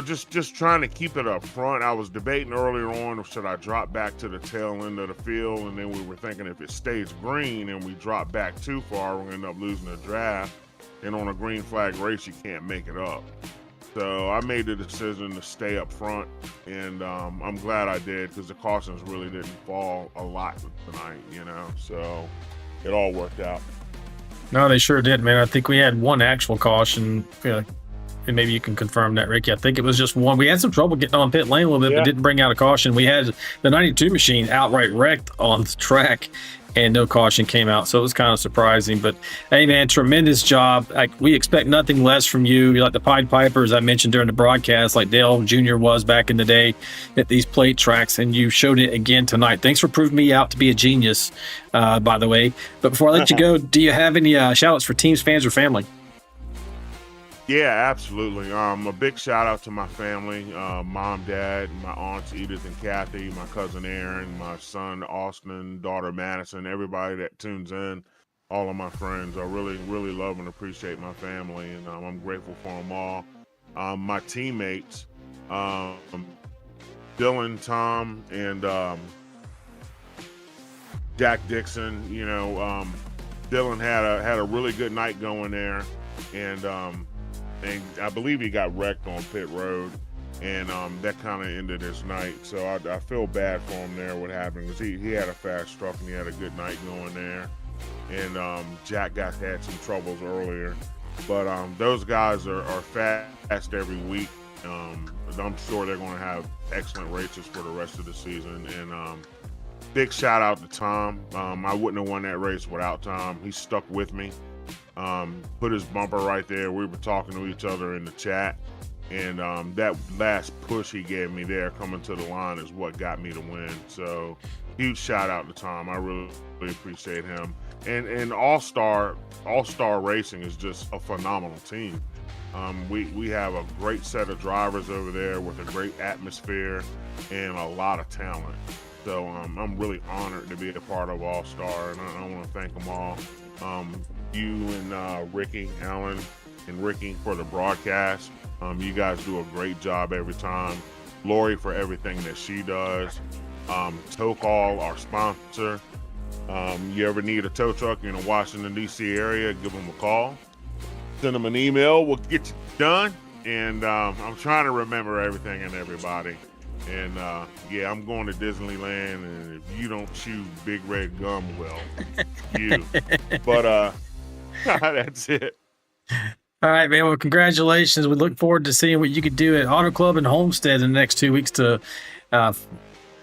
L: just trying to keep it up front. I was debating earlier on, should I drop back to the tail end of the field, and then we were thinking if it stays green and we drop back too far, we're gonna end up losing the draft. And on a green flag race, you can't make it up. So I made the decision to stay up front, and I'm glad I did, because the cautions really didn't fall a lot tonight, So it all worked out.
C: No, they sure did, man. I think we had one actual caution. Yeah, and maybe you can confirm that, Ricky. I think it was just one. We had some trouble getting on pit lane a little bit, but didn't bring out a caution. We had the 92 machine outright wrecked on the track, and no caution came out, so it was kind of surprising. But hey, man, tremendous job. We expect nothing less from you. You're like the Pied Piper, as I mentioned during the broadcast, like Dale Jr. was back in the day at these plate tracks, and you showed it again tonight. Thanks for proving me out to be a genius, by the way. But before I let you go, do you have any shout-outs for teams, fans, or family?
L: Yeah, absolutely. A big shout out to my family, mom, dad, my aunts Edith and Kathy, my cousin Aaron, my son Austin, daughter Madison, everybody that tunes in, all of my friends. I really, really love and appreciate my family, and I'm grateful for them all. My teammates, Dylan, Tom, and Jack Dixon. You know, Dylan had a really good night going there, and I believe he got wrecked on pit road, and that kind of ended his night. So I feel bad for him there, what happened, because he had a fast truck and he had a good night going there. And Jack had some troubles earlier. But those guys are fast every week. I'm sure they're going to have excellent races for the rest of the season. And big shout out to Tom. I wouldn't have won that race without Tom. He stuck with me. Put his bumper right there. We were talking to each other in the chat, and that last push he gave me there coming to the line is what got me to win. So huge shout out to Tom. I really, really appreciate him. And All-Star Racing is just a phenomenal team. We have a great set of drivers over there with a great atmosphere and a lot of talent. So I'm really honored to be a part of All-Star, and I want to thank them all. You and Ricky, Alan, and Ricky for the broadcast. You guys do a great job every time. Lori for everything that she does. Tocall, our sponsor. You ever need a tow truck in the Washington, D.C. area, give them a call. Send them an email. We'll get you done. And I'm trying to remember everything and everybody. And yeah, I'm going to Disneyland, and if you don't chew Big Red Gum, well, you. But that's it.
C: All right, man. Well, congratulations. We look forward to seeing what you could do at Auto Club and Homestead in the next 2 weeks to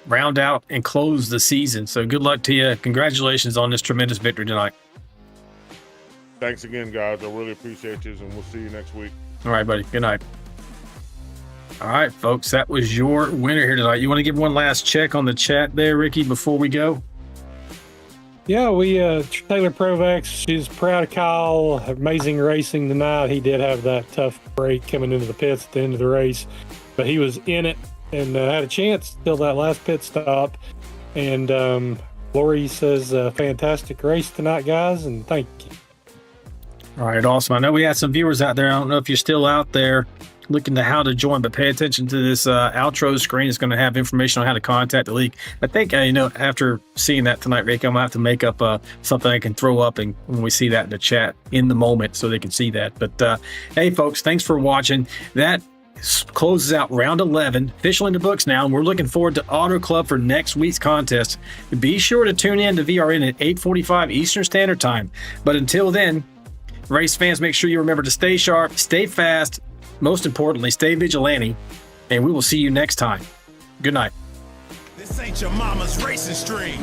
C: round out and close the season. So good luck to you. Congratulations on this tremendous victory tonight.
L: Thanks again, guys. I really appreciate you, and we'll see you next week.
C: All right, buddy. Good night. All right, folks, that was your winner here tonight. You want to give one last check on the chat there, Ricky, before we go?
D: Yeah, Taylor Provax, she's proud of Kyle. Amazing racing tonight. He did have that tough break coming into the pits at the end of the race, but he was in it and had a chance till that last pit stop. And Lori says, fantastic race tonight, guys, and thank you.
C: All right, awesome. I know we had some viewers out there. I don't know if you're still out there looking to how to join, but pay attention to this outro screen. It's going to have information on how to contact the league. I think, after seeing that tonight, Rick, I'm going to have to make up something I can throw up and when we see that in the chat in the moment so they can see that. But hey, folks, thanks for watching. That closes out round 11, officially in the books now, and we're looking forward to Auto Club for next week's contest. Be sure to tune in to VRN at 8:45 Eastern Standard Time. But until then, race fans, make sure you remember to stay sharp, stay fast, most importantly, stay vigilante, and we will see you next time. Good night.
A: This ain't your mama's racing stream.